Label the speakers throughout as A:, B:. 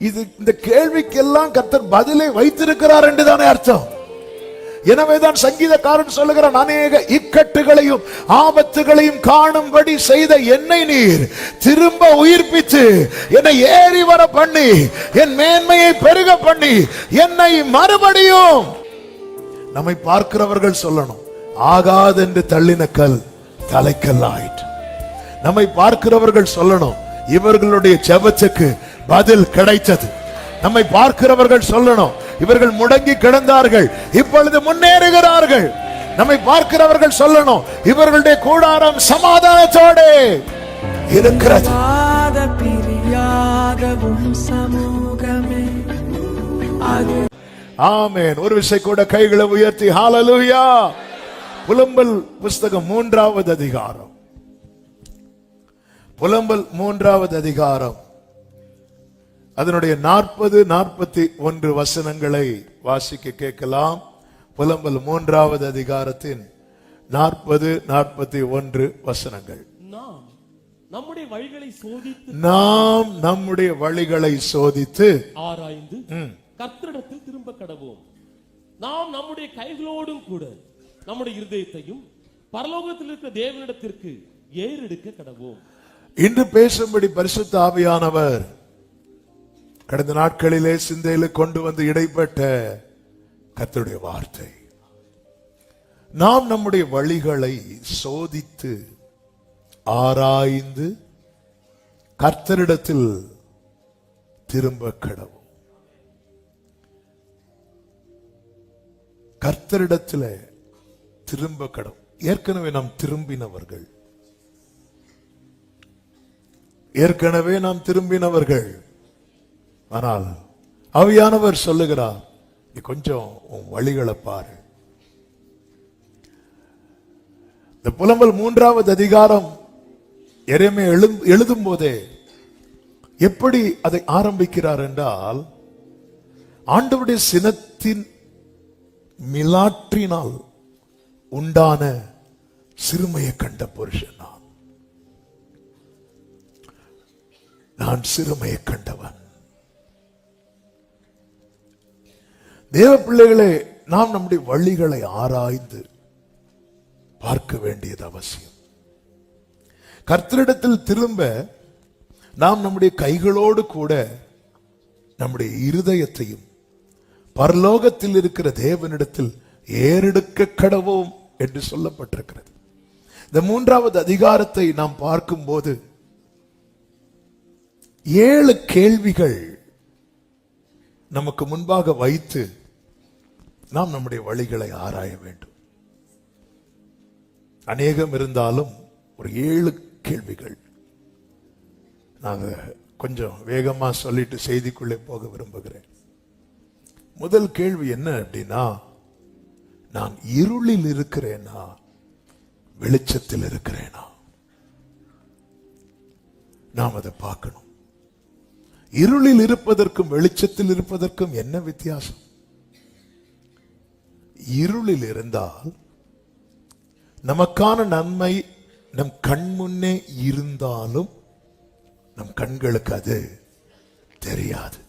A: இது இந்த கேள்விக்கெல்லாம் கர்த்தர் பதிலை வைத்திருக்கிறார் என்றுதானே அர்த்தம். எனவேதான் சங்கீதக்காரன் சொல்லுகிறான், அநேக இக்கட்டுகளையும் ஆபத்துகளையும் காணும்படி செய்த என்னை நீர் திரும்ப உயிர்ப்பித்து என்னை ஏறி வர பண்ணி என் மேன்மையை பெருக பண்ணி என்னை மறுபடியும். நம்மை பார்க்கிறவர்கள் சொல்லணும், ஆகாதென்று தள்ளின கல் தலைக்கல் ஆயிற்று. நம்மை பார்க்கிறவர்கள் சொல்லணும், இவர்களுடைய ஜெபத்துக்கு பதில் கிடைத்தது. நம்மை பார்க்கிறவர்கள் சொல்லணும், இவர்கள் முடங்கி கிடந்தார்கள், இப்பொழுது முன்னேறுகிறார்கள். நம்மை பார்க்கிறவர்கள் சொல்லணும், இவர்களுடைய கூடாரம் சமாதானத்தோடு இருக்கிறது. ஆமென். ஒரு விஷயம் கூட கைகளை உயர்த்தி ஹalleluya. புலம்பல் புஸ்தகம் 3வது அதிகாரம், புலம்பல் 3வது அதிகாரம் அதனுடைய 40-41 வசனங்களை வாசிக்க கேட்கலாம். புலம்பல் 3வது அதிகாரத்தின் 40-41 வசனங்கள்.
B: நாம் நம்முடைய வழிகளை சோதித்து ஆராய்ந்து கர்த்தரிடத்தில் திரும்ப கடவோம். நாம் நம்முடைய கைகளோடும் கூட நம்முடைய இருதயத்தையும் பரலோகத்தில் இருக்கிற தேவனிடத்திற்கு ஏறெடுக்க கடவோம்.
A: இன்று பேசும்படி பரிசுத்த ஆவியானவர் கடந்த நாட்களிலே சிந்தையில கொண்டு வந்து இடைப்பட்ட கர்த்தருடைய வார்த்தை, நாம் நம்முடைய வழிகளை சோதித்து ஆராய்ந்து கர்த்தரிடத்தில் திரும்ப கடவும். கர்த்தரிடத்தில் திரும்ப கடவும். ஏற்கனவே நாம் திரும்பினவர்கள், ஏற்கனவே நாம் திரும்பினவர்கள். ஆனால் ஆவியானவர் சொல்லுகிறார், நீ கொஞ்சம் உன் வழிகளை பாரு. இந்த புலம்பல் 3வது அதிகாரம் எரேமியா எழுதும் போதே எப்படி அதை ஆரம்பிக்கிறார் என்றால், ஆண்டவருடைய சினத்தின் மிலாற்றினால் உண்டான சிறுமையை கண்ட புருஷன் நான் சிறுமையை கண்டவன். தேவ பிள்ளைகளே, நாம் நம்முடைய வழிகளை ஆராய்ந்து பார்க்க வேண்டியது அவசியம். கர்த்தரிடத்தில் திரும்ப நாம் நம்முடைய கைகளோடு கூட நம்முடைய இருதயத்தையும் பரலோகத்தில் இருக்கிற தேவனிடத்தில் ஏறெடுக்க கடவோம் என்று சொல்லப்பட்டிருக்கிறது. இந்த 3வது அதிகாரத்தை நாம் பார்க்கும் போது 7 கேள்விகள் நமக்கு முன்பாக வைத்து நாம் நம்முடைய வழிகளை ஆராய வேண்டும். அநேகம் இருந்தாலும் ஒரு 7 கேள்விகள். நான் கொஞ்சம் வேகமா சொல்லிட்டு செய்திக்குள்ளே போக விரும்புகிறேன். முதல் கேள்வி என்ன அப்படின்னா, நான் இருளில் இருக்கிறேனா வெளிச்சத்தில் இருக்கிறேனா? நாம் அதை பார்க்கணும். இருளில் இருப்பதற்கும் வெளிச்சத்தில் இருப்பதற்கும் என்ன வித்தியாசம்? இருளில் இருந்தால் நமக்கான நன்மை நம் கண் முன்னே இருந்தாலும் நம் கண்களுக்கு அது தெரியாது.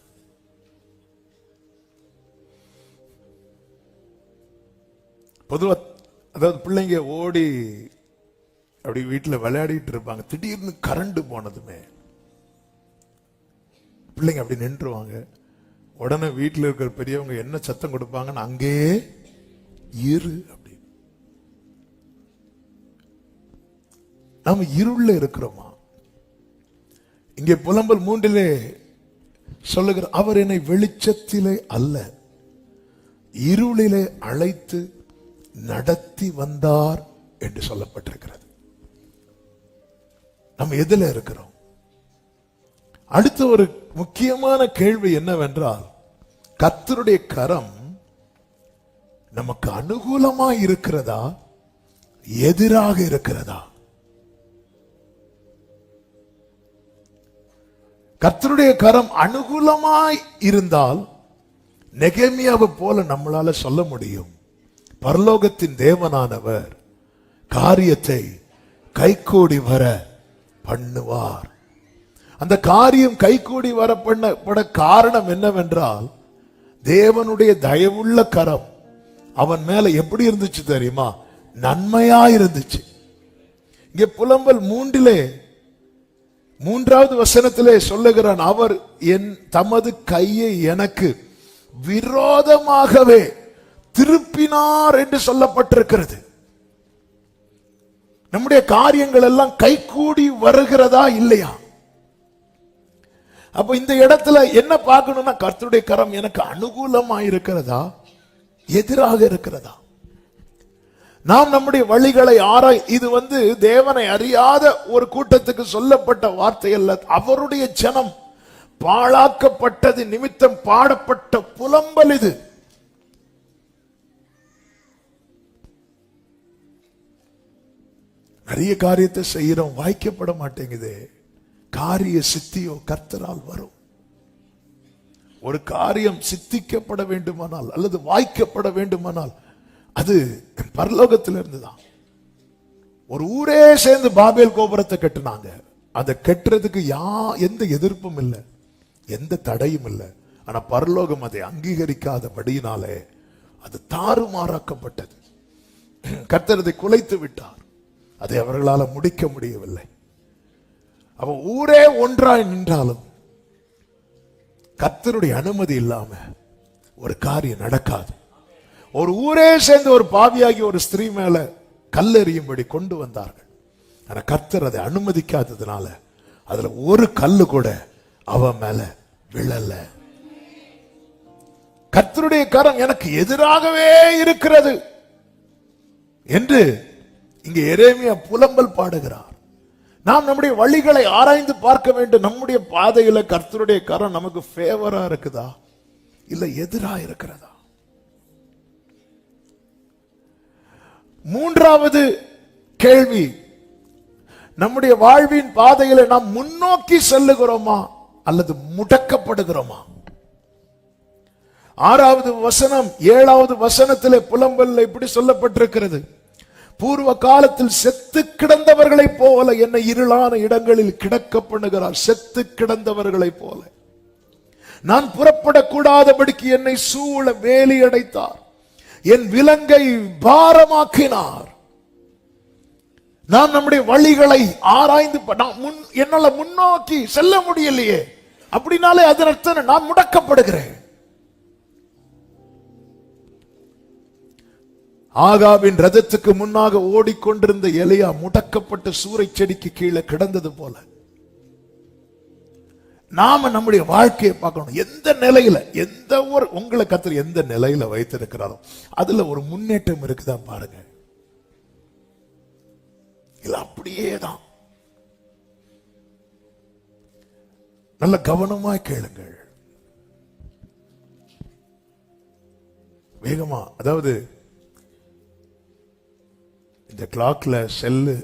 A: பொதுவா அதாவது பிள்ளைங்க ஓடி அப்படி வீட்டில் விளையாடிட்டு இருப்பாங்க, திடீர்னு கரண்ட் போனதுமே பிள்ளைங்க அப்படி நின்றுவாங்க. உடனே வீட்டில் இருக்கிற பெரியவங்க என்ன சத்தம் கொடுப்பாங்கன்னு, அங்கேயே இரு அப்படி. நாம இருள்ல இருக்கிறோமா? இங்கே புலம்பல் 3 சொல்லுகிற, அவர் என்னை வெளிச்சத்திலே அல்ல இருளிலே அழைத்து நடத்தி வந்தார் என்று சொல்லப்பட்டிருக்கிறது. நம்ம எதுல இருக்கிறோம்? அடுத்த ஒரு முக்கியமான கேள்வி என்னவென்றால், கர்த்தருடைய கரம் நமக்கு அனுகூலமாய் இருக்கிறதா எதிராக இருக்கிறதா? கர்த்தருடைய கரம் அனுகூலமாய் இருந்தால் நெகேமியாவை போல நம்மளால சொல்ல முடியும், பரலோகத்தின் தேவனானவர் காரியத்தை கைகூடி வர பண்ணுவார். அந்த காரியம் கைகூடி வரப்பட காரணம் என்னவென்றால் தேவனுடைய தயவுள்ள கரம் அவன் மேல எப்படி இருந்துச்சு தெரியுமா? நன்மையா இருந்துச்சு. இங்கே புலம்பல் 3வது வசனத்திலே சொல்லுகிறான், அவர் தமது கையை எனக்கு விரோதமாகவே திருப்பினார் என்று சொல்லப்பட்டிருக்கிறது. நம்முடைய காரியங்கள் எல்லாம் கைகூடி வருகிறதா இல்லையா? அப்ப இந்த இடத்துல என்ன பார்க்கணும்னா, கர்த்தருடைய கரம் எனக்கு அனுகூலமா இருக்கிறதா, எதிராக இருக்கிறதா? நாம் நம்முடைய வழிகளை இது தேவனை அறியாத ஒரு கூட்டத்துக்கு சொல்லப்பட்ட வார்த்தை அல்ல. அவருடைய ஜனம் பாழாக்கப்பட்டது நிமித்தம் பாடப்பட்ட புலம்பல் இது. நிறைய காரியத்தை செய்யறோம், வாய்க்கப்பட மாட்டேங்குது. காரிய சித்தியோ கர்த்தரால் வரும். ஒரு காரியம் சித்திக்கப்பட வேண்டுமானால் அல்லது வாய்க்கப்பட வேண்டுமானால் அது பரலோகத்திலிருந்து தான். ஒரு ஊரே சேர்ந்து பாபேல் கோபுரத்தை கட்டினாங்க. அதை கட்டுறதுக்கு எந்த எதிர்ப்பும் இல்லை, எந்த தடையும் இல்லை. ஆனா பரலோகம் அதை அங்கீகரிக்காதபடியினாலே அது தாறுமாறாக்கப்பட்டது. கர்த்தர் அதை குலைத்து விட்டார். அதை அவர்களால் முடிக்க முடியவில்லை. அவ ஊரே ஒன்றாய் நின்றாலும் கர்த்தருடைய அனுமதி இல்லாம ஒரு காரியம் நடக்காது. ஒரு ஊரே சேர்ந்து ஒரு பாவியாகி ஒரு ஸ்திரீ மேல கல்லெறியும்படி கொண்டு வந்தார்கள். ஆனா கர்த்தர் அதை அனுமதிக்காததுனால அதுல ஒரு கல்லு கூட அவ மேல விழல. கர்த்தருடைய கரம் எனக்கு எதிராகவே இருக்கிறது என்று இங்கே எரேமியா புலம்பல் பாடுகிறார். நாம் நம்முடைய வழிகளை ஆராய்ந்து பார்க்க வேண்டும். நம்முடைய பாதையில கர்த்தருடைய கரம் நமக்கு ஃபேவரா இருக்குதா இல்ல எதிரா இருக்கிறதா? 3வது கேள்வி, நம்முடைய வாழ்வின் பாதையில நாம் முன்னோக்கி செல்லுகிறோமா அல்லது முடக்கப்படுகிறோமா? 6வது வசனம் 7வது வசனத்திலே புலம்பல்ல இப்படி சொல்லப்பட்டிருக்கிறது, பூர்வ காலத்தில் செத்து கிடந்தவர்களை போல என்னை இருளான இடங்களில் கிடக்க பண்ணுகிறார். செத்து கிடந்தவர்களை போல நான் புறப்படக்கூடாதபடிக்கு என்னை சூழ வேலி அடைத்தார், என் விலங்கை பாரமாக்கினார். நான் நம்முடைய வழிகளை ஆராய்ந்து என்னால முன்னோக்கி செல்ல முடியலையே, அப்படின்னாலே அதன் அர்த்தம் நான் முடக்கப்படுகிறேன். ஆகாவின் ரதத்துக்கு முன்னாக ஓடிக்கொண்டிருந்த எலியா முடக்கப்பட்ட சூறை செடிக்கு கீழே கிடந்தது போல நாம நம்முடைய வாழ்க்கையை பார்க்கணும். எந்த நிலையில உங்களை கர்த்தர் எந்த நிலையில வைத்திருக்கிறாரோ அதுல ஒரு முன்னேற்றம் இருக்குதா பாருங்க. இல்ல அப்படியேதான். நல்ல கவனமாய் கேளுங்கள். வேகமா, அதாவது இந்த கிளாக்ல செல்லு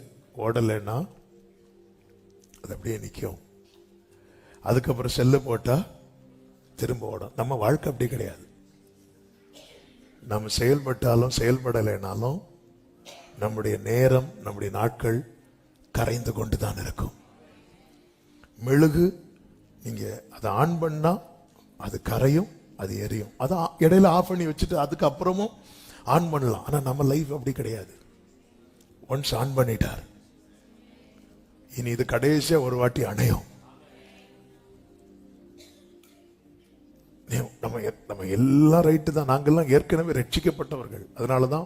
A: ஓடலைன்னா அது அப்படியே நிற்கும். அதுக்கப்புறம் செல்லு போட்டா திரும்ப ஓடும். நம்ம வாழ்க்கை அப்படி கிடையாது. நம்ம செயல்பட்டாலும் செயல்படலைனாலும் நம்முடைய நேரம், நம்முடைய நாட்கள் கரைந்து கொண்டுதான் இருக்கும். மெழுகு நீங்க அதை ஆன் பண்ணா அது கரையும், அது எரியும். அதை இடையில ஆஃப் பண்ணி வச்சுட்டு அதுக்கப்புறமும் ஆன் பண்ணலாம். ஆனா நம்ம லைஃப் அப்படி கிடையாது. ஒன்ஸ் ஆன் பண்ணிட்டார், இனி இது கடைசியா ஒரு வாட்டி அணையும். நம்ம எல்லாம் ரைட்டு தான். நாங்கெல்லாம் ஏற்கனவே ரட்சிக்கப்பட்டவர்கள். அதனாலதான்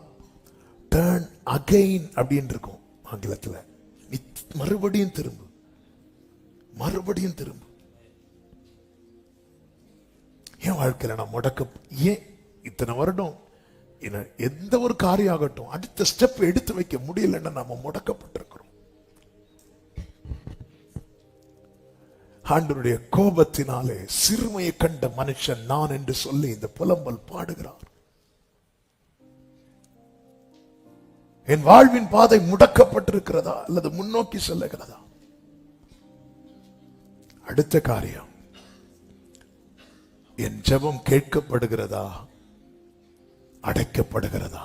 A: டர்ன் அகைன் அப்படின்னு இருக்கும் ஆங்கிலத்துல. மறுபடியும் திரும்பு, மறுபடியும் திரும்பு. என் வாழ்க்கையில நான் ஏன் இத்தனை வருடம் எந்த ஒரு காரியம் ஆகட்டும் அடுத்த ஸ்டெப் எடுத்து வைக்க முடியலன்னா நாம முடக்கப்பட்டிருக்கிறோம். ஆண்டவருடைய கோபத்தினாலே சிறுமையை கண்ட மனுஷன் நான் என்று சொல்லி இந்த புலம்பல் பாடுகிறார். என் வாழ்வின் பாதை முடக்கப்பட்டிருக்கிறதா அல்லது முன்னோக்கி செல்லுகிறதா? அடுத்த காரியம், என் ஜெபம் கேட்கப்படுகிறதா அடைக்கப்படுகிறதா?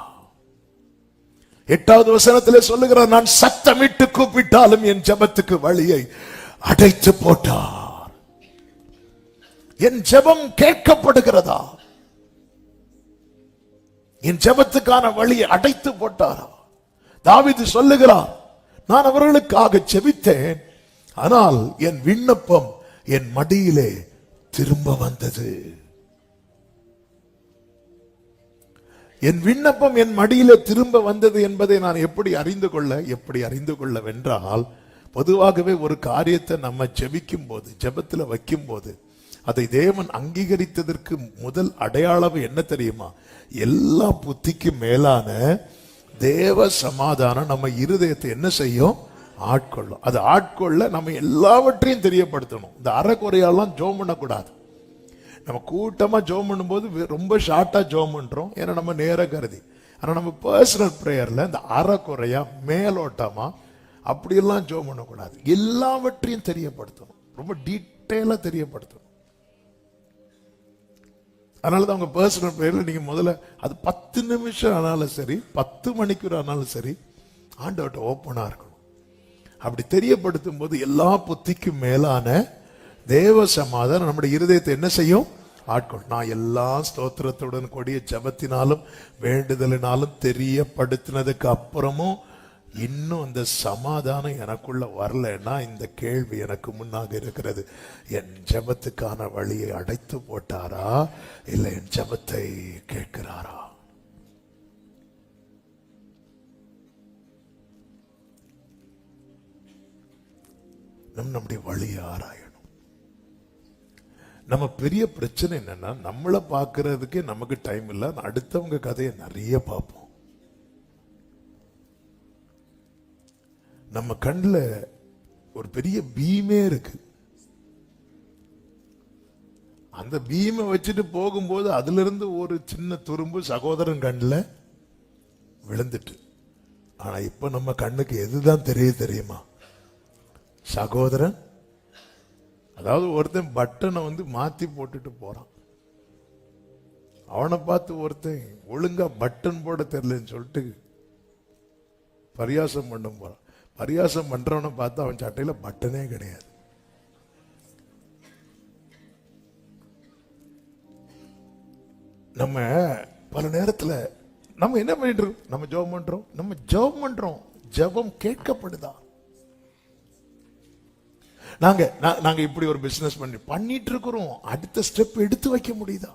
A: 8வது வசனத்திலே சொல்லுகிறார், நான் சத்தமிட்டு கூப்பிட்டாலும் என் ஜெபத்துக்கு வழியை அடைத்து போட்டார். என் ஜெபம் கேட்கப்படுகிறதா? என் ஜெபத்துக்கான வழியை அடைத்து போட்டாரா? தாவீது சொல்லுகிறார், நான் அவர்களுக்காக ஜெபித்தேன், ஆனால் என் விண்ணப்பம் என் மடியிலே திரும்ப வந்தது. என் விண்ணப்பம் என் மடியிலே திரும்ப வந்தது என்பதை நான் எப்படி அறிந்து கொள்ளவென்றால், பொதுவாகவே ஒரு காரியத்தை நம்ம ஜெபிக்கும் போது, ஜெபத்துல வைக்கும் போது, அதை தேவன் அங்கீகரித்ததற்கு முதல் அடையாளம் என்ன தெரியுமா? எல்லா புத்திக்கும் மேலான தேவ சமாதானம் நம்ம இருதயத்தை என்ன செய்யும்? ஆட்கொள்ளும். அது ஆட்கொள்ள நம்ம எல்லாவற்றையும் தெரியப்படுத்தணும். இந்த அறக்குறையெல்லாம் ஜோம் பண்ணக்கூடாது. நம்ம கூட்டமா ஜோம் பண்ணும்போது ரொம்ப ஷார்ட்டா ஜோம் பண்றோம், ஏன்னா நம்ம நேர கருதி. ஆனா நம்ம பர்சனல் பிரேயர்ல இந்த அறக்குறையா மேலோட்டமா அப்படியெல்லாம் ஜோம் பண்ணக்கூடாது. எல்லாவற்றையும் தெரியப்படுத்தணும், ரொம்ப டீட்டெயிலா தெரியப்படுத்தணும். அதனாலதான் உங்க பர்சனல் பிரேயர்ல நீங்க முதல்ல அது 10 நிமிஷம் ஆனாலும் சரி, 10 மணிக்கூர் ஆனாலும் சரி, ஆண்டவர்கிட்ட ஓப்பனா இருக்கணும். அப்படி தெரியப்படுத்தும் போது எல்லா புத்திக்கும் மேலான தேவ சமாதானம் நம்முடைய இருதயத்தை என்ன செய்யும்? ஆட்கொள். நான் எல்லா ஸ்தோத்திரத்துடன் கூடிய ஜெபத்தினாலும் வேண்டுதலினாலும் தெரியப்படுத்தினதுக்கு அப்புறமும் இன்னும் அந்த சமாதானம் எனக்குள்ள வரலன்னா, இந்த கேள்வி எனக்கு முன்னாக இருக்கிறது, என் ஜெபத்துக்கான வழியை அடைத்து போட்டாரா, இல்லை என் ஜெபத்தை கேட்கிறாரா? நம்முடைய வழியை ஆராயணும். நம்ம பெரிய பிரச்சனை என்னன்னா, நம்மளை பார்க்கறதுக்கே நமக்கு டைம் இல்லை, அடுத்தவங்க கதையை நிறைய பார்ப்போம். நம்ம கண்ணில் ஒரு பெரிய பீமே இருக்கு, அந்த பீமை வச்சுட்டு போகும்போது அதுல இருந்து ஒரு சின்ன துரும்பு சகோதரன் கண்ணில் விழுந்துட்டு. ஆனா இப்ப நம்ம கண்ணுக்கு எதுதான் தெரியுமா? சகோதரன், அதாவது ஒருத்தன் பட்டனை மாத்தி போட்டுட்டு போறான், அவனை பார்த்து ஒருத்தன் ஒழுங்கா பட்டன் போட தெரியலன்னு சொல்லிட்டு பரியாசம் பண்ண போறான். பரியாசம் பண்றவனை பார்த்து அவன் சட்டையில பட்டனே கிடையாது. நம்ம பல நேரத்துல நம்ம என்ன பண்ணிட்டு இருக்கோம்? நம்ம ஜெபம் பண்றோம். ஜெபம் கேட்கப்படுதா? நாங்க இப்படி ஒரு பிசினஸ் பண்ணிட்டு இருக்கிறோம், அடுத்த ஸ்டெப் எடுத்து வைக்க முடியுதா?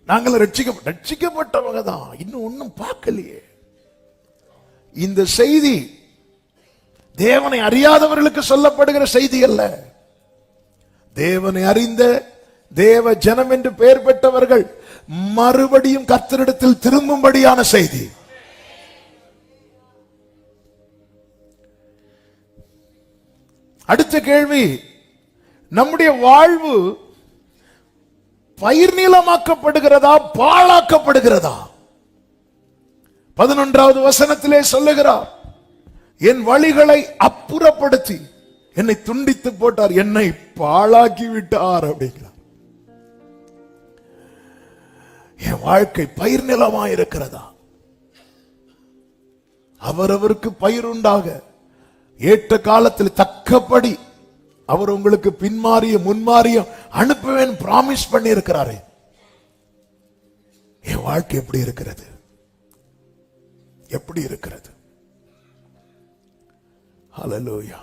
A: நாங்கள் ரட்சிக்கப்பட்டவங்க தான், இன்னும் ஒன்னும் பார்க்கலையே. இந்த செய்தி தேவனை அறியாதவர்களுக்கு சொல்லப்படுகிற செய்தி அல்ல. தேவனை அறிந்த தேவ ஜனம் என்று பெயர் பெற்றவர்கள் மறுபடியும் கர்த்தரிடத்தில் திரும்பும்படியான செய்தி. அடுத்த கேள்வி, நம்முடைய வாழ்வு பயிர் நீளமாக்கப்படுகிறதா, பாழாக்கப்படுகிறதா? 11வது வசனத்திலே சொல்லுகிறார், என் வழிகளை அப்புறப்படுத்தி என்னை துண்டித்து போட்டார், என்னை பாழாக்கி விட்டார் அப்படிங்கிறார். என் வாழ்க்கை பயிர் நிலமா இருக்கிறதா? அவரவருக்கு பயிர் உண்டாக ஏற்ற காலத்தில் தக்கபடி அவர் உங்களுக்கு பின்மாறியும் முன்மாறியும் அனுப்புவேன் பிராமிஸ் பண்ணி இருக்கிறாரே. என் வாழ்க்கை எப்படி இருக்கிறது? எப்படி இருக்கிறது? ஹல்லேலூயா.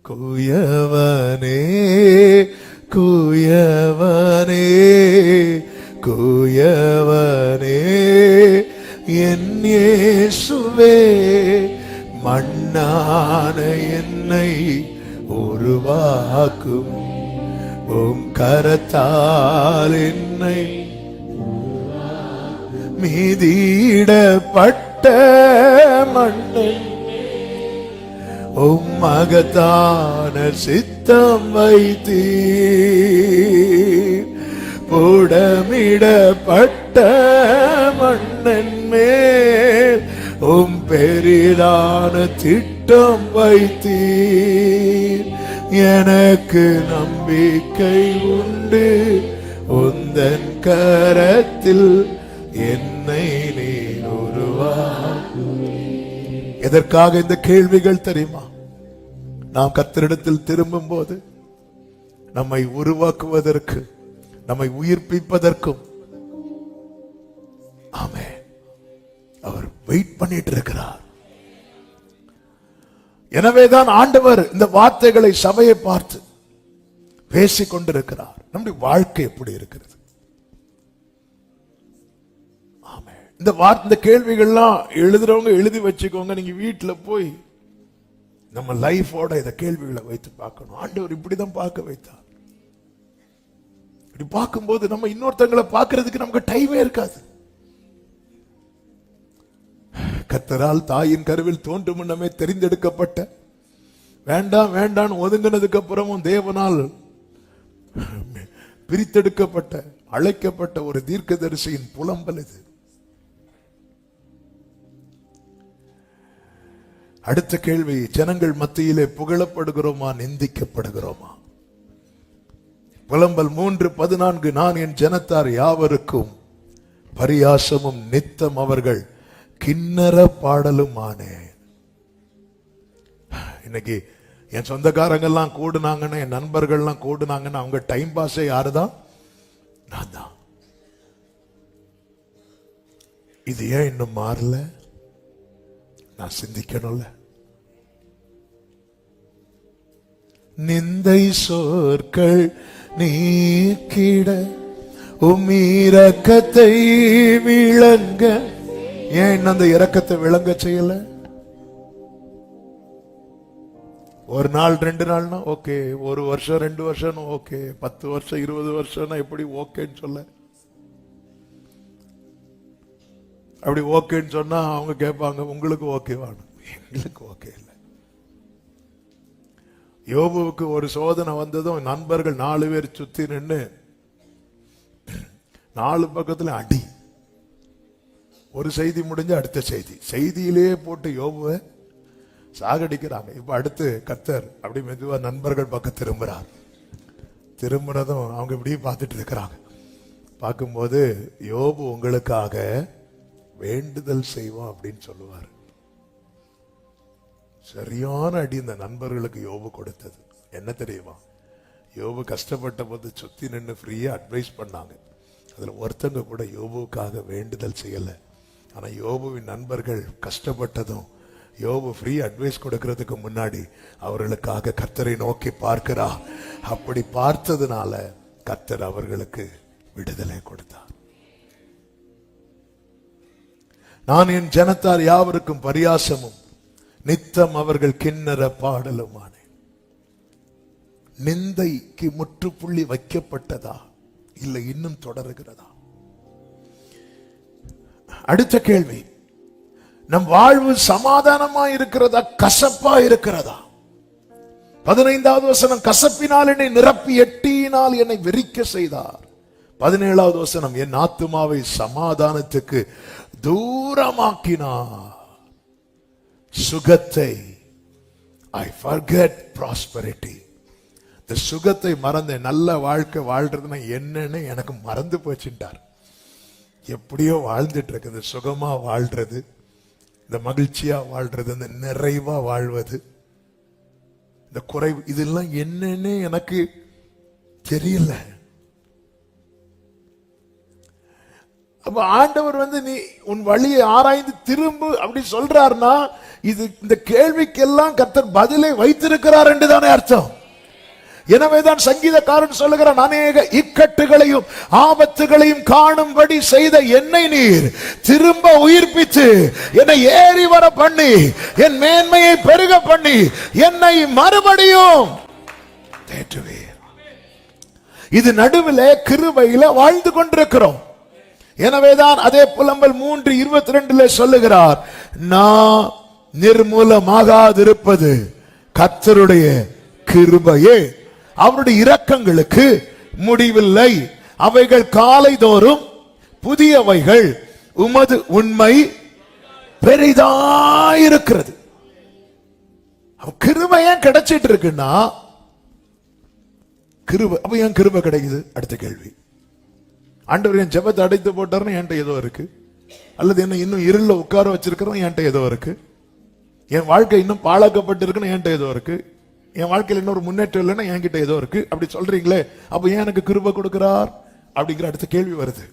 A: குயவனே குயவனே குயவனே என் இயேசுவே, மண்ணான என்னை உருவாக்கும் உம் கரத்தால் என்னை மீதிடப்பட்ட மண்ணில் உம் மகத்தான சித்தம் வைத்தீர். புடமிடப்பட்ட மண்ணின் மேல் உம் பெரிதான திட்டம் வைத்தீர். எனக்கு நம்பிக்கை உண்டு, உந்தன் கரத்தில் என்னை நீர் உருவாக்கு. எதற்காக இந்த கேள்விகள் தெரியுமா? நாம் கர்த்தரிடத்தில் திரும்பும் போது நம்மை உருவாக்குவதற்கு, நம்மை உயிர்ப்பிப்பதற்கும் ஆமென், அவர் வெயிட் பண்ணிட்டு இருக்கிறார். எனவேதான் ஆண்டவர் இந்த வார்த்தைகளை சபையை பார்த்து பேசிக் கொண்டிருக்கிறார். நம்முடைய வாழ்க்கை எப்படி இருக்கிறது? இந்த கேள்விகள்லாம் எழுதுறவங்க எழுதி வச்சுக்கோங்க. நீங்க வீட்டுல போய் நம்ம லைஃபோட இந்த கேள்விகளை வைத்து பார்க்கணும். ஆண்டவர் இப்படிதான் பார்க்க வைத்தார். இப்படி பார்க்கும்போது நம்ம இன்னொருத்தங்களை பார்க்கிறதுக்கு நமக்கு டைமே இருக்காது. கர்த்தரால் தாயின் கருவில் தோன்றும் முன்னமே தெரிந்தெடுக்கப்பட்ட, வேண்டாம் வேண்டாம் ஒதுங்கினதுக்கு அப்புறமும் தேவனால் பிரித்தெடுக்கப்பட்ட, அழைக்கப்பட்ட ஒரு தீர்க்கதரிசியின் புலம்பல் இது. அடுத்த கேள்வி, ஜனங்கள் மத்தியிலே புகழப்படுகிறோமா, நிந்திக்கப்படுகிறோமா? புலம்பல் 3:14, நான் என் ஜனத்தார் யாவருக்கும் பரியாசமும் நித்தம் அவர்கள் கிண்ணற பாடலும் ஆனேன். இன்னைக்கு என் சொந்தக்காரங்கெல்லாம் கூடுனாங்கன்னா, என் நண்பர்கள்லாம் கூடுனாங்கன்னா அவங்க டைம் பாஸே யாருதான்? நான் தான். இது ஏன் இன்னும் மாறல? நான் சிந்திக்கணும்ல. நிந்தை சொற்கள் நீக்கிட இரக்கத்தை விளங்க, ஏன் அந்த இரக்கத்தை விளங்க செய்யல? ஒரு நாள் 2 நாள்னா ஓகே, ஒரு வருஷம் 2 வருஷம் ஓகே, 10 வருஷம் 20 வருஷம்னா எப்படி ஓகேன்னு சொல்ல? அப்படி ஓகேன்னு சொன்னா அவங்க கேட்பாங்க, உங்களுக்கு ஓகேவானு? எங்களுக்கு ஓகே இல்லை. யோபுவுக்கு ஒரு சோதனை வந்ததும் நண்பர்கள் 4 பேர் சுத்தி நின்று 4 பக்கத்துல அடி. ஒரு செய்தி முடிஞ்ச அடுத்த செய்தியிலேயே போட்டு யோபுவை சாகடிக்கிறாங்க. இப்ப அடுத்து கர்த்தர் அப்படி மெதுவா நண்பர்கள் பக்கம் திரும்புறார். திரும்பினதும் அவங்க இப்படி பார்த்துட்டு இருக்கிறாங்க. பார்க்கும்போது யோபு உங்களுக்காக வேண்டுதல் செய்வோம் அப்படின்னு சொல்லுவார். சரியான அடி இந்த நண்பர்களுக்கு யோபு கொடுத்தது. என்ன தெரியுமா? யோபு கஷ்டப்பட்ட போது சுத்தி நின்று ஃப்ரீயா அட்வைஸ் பண்ணாங்க. அதுல ஒருத்தங்க கூட யோபுக்காக வேண்டுதல் செய்யல. ஆனா யோபுவின் நண்பர்கள் கஷ்டப்பட்டதும் யோபு ஃப்ரீ அட்வைஸ் கொடுக்கிறதுக்கு முன்னாடி அவர்களுக்காக கர்த்தரை நோக்கி பார்க்கிறா. அப்படி பார்த்ததுனால கர்த்தர் அவர்களுக்கு விடுதலை கொடுத்தார். நான் என் ஜனத்தார் யாவருக்கும் பரியாசமும் நித்தம் அவர்கள் கிண்ணற பாடலுமானேன். நிந்தைக்கு முற்றுப்புள்ளி வைக்கப்பட்டதா இல்லை இன்னும் தொடருகிறதா? அடுத்த கேள்வி, நம் வாழ்வு சமாதானமா இருக்கிறதா, கசப்பா இருக்கிறதா? 15வது வசனம், கசப்பினால் என்னை நிரப்பி எட்டியினால் என்னை வெறிக்க செய்தார். 17வது வசனம், என் ஆத்துமாவை சமாதானத்துக்கு தூரமாக்கினார். சுகத்தை, I forget prosperity. இந்த சுகத்தை மறந்த, நல்ல வாழ்க்கை வாழ்றதுன்னா என்னன்னு எனக்கு மறந்து போச்சுட்டார். எப்படியோ வாழ்ந்துட்டு இருக்கு. இந்த சுகமா வாழ்றது, இந்த மகிழ்ச்சியா வாழ்றது, இந்த நிறைவா வாழ்வது, இந்த குறைவு, இதெல்லாம் என்னன்னு எனக்கு தெரியல. அப்ப ஆண்டவர் நீ உன் வழியை ஆராய்ந்து திரும்பு அப்படி சொல்றாருன்னா, இது இந்த கேள்விக்கெல்லாம் கர்த்தர் பதிலை வைத்திருக்கிறார் என்றுதானே அர்த்தம். எனவேதான் சங்கீதக்காரன் சொல்லுகிறான், அநேக இக்கட்டுகளையும் ஆபத்துகளையும் காணும்படி செய்த என்னை நீர் திரும்ப உயிர்ப்பித்து என்னை ஏறி வர பண்ணி என் மேன்மையை பெருக பண்ணி என்னை மறுபடியும் தேற்றுவீர். இது நடுவில் கிருபையில வாழ்ந்து கொண்டிருக்கிறோம். எனவேதான் அதே புலம்பல் 3:22 சொல்லுகிறார், நான் நிர்மூலமாகாதிருப்பது கர்த்தருடைய கிருபையே, அவருடைய இரக்கங்களுக்கு முடிவில்லை, அவைகள் காலைதோறும் புதியவைகள், உமது உண்மை பெரிதாயிருக்கிறது. கிருபை ஏன் கிடைச்சிட்டு இருக்குன்னா, கிருபை அப்ப ஏன் கிருபை கிடைக்குது? அடுத்த கேள்வி, ஆண்டவர் என் ஜெபத்தை அடைத்து போட்டாருன்னு என்கிட்ட ஏதோ இருக்கு, அல்லது என்ன இன்னும் இருள உட்கார வச்சிருக்கிறோம் என்கிட்ட ஏதோ இருக்கு, என் வாழ்க்கை இன்னும் பாழாக்கப்பட்டிருக்குன்னு என்கிட்ட ஏதோ இருக்கு. என் வாழ்க்கையில் இன்னொரு முன்னேற்றம் இல்லைன்னா என்கிட்ட ஏதோ இருக்கு அப்படி சொல்றீங்களே, அப்ப ஏன் எனக்கு கிருபை கொடுக்கிறார் அப்படிங்கிற அடுத்த கேள்வி வருது.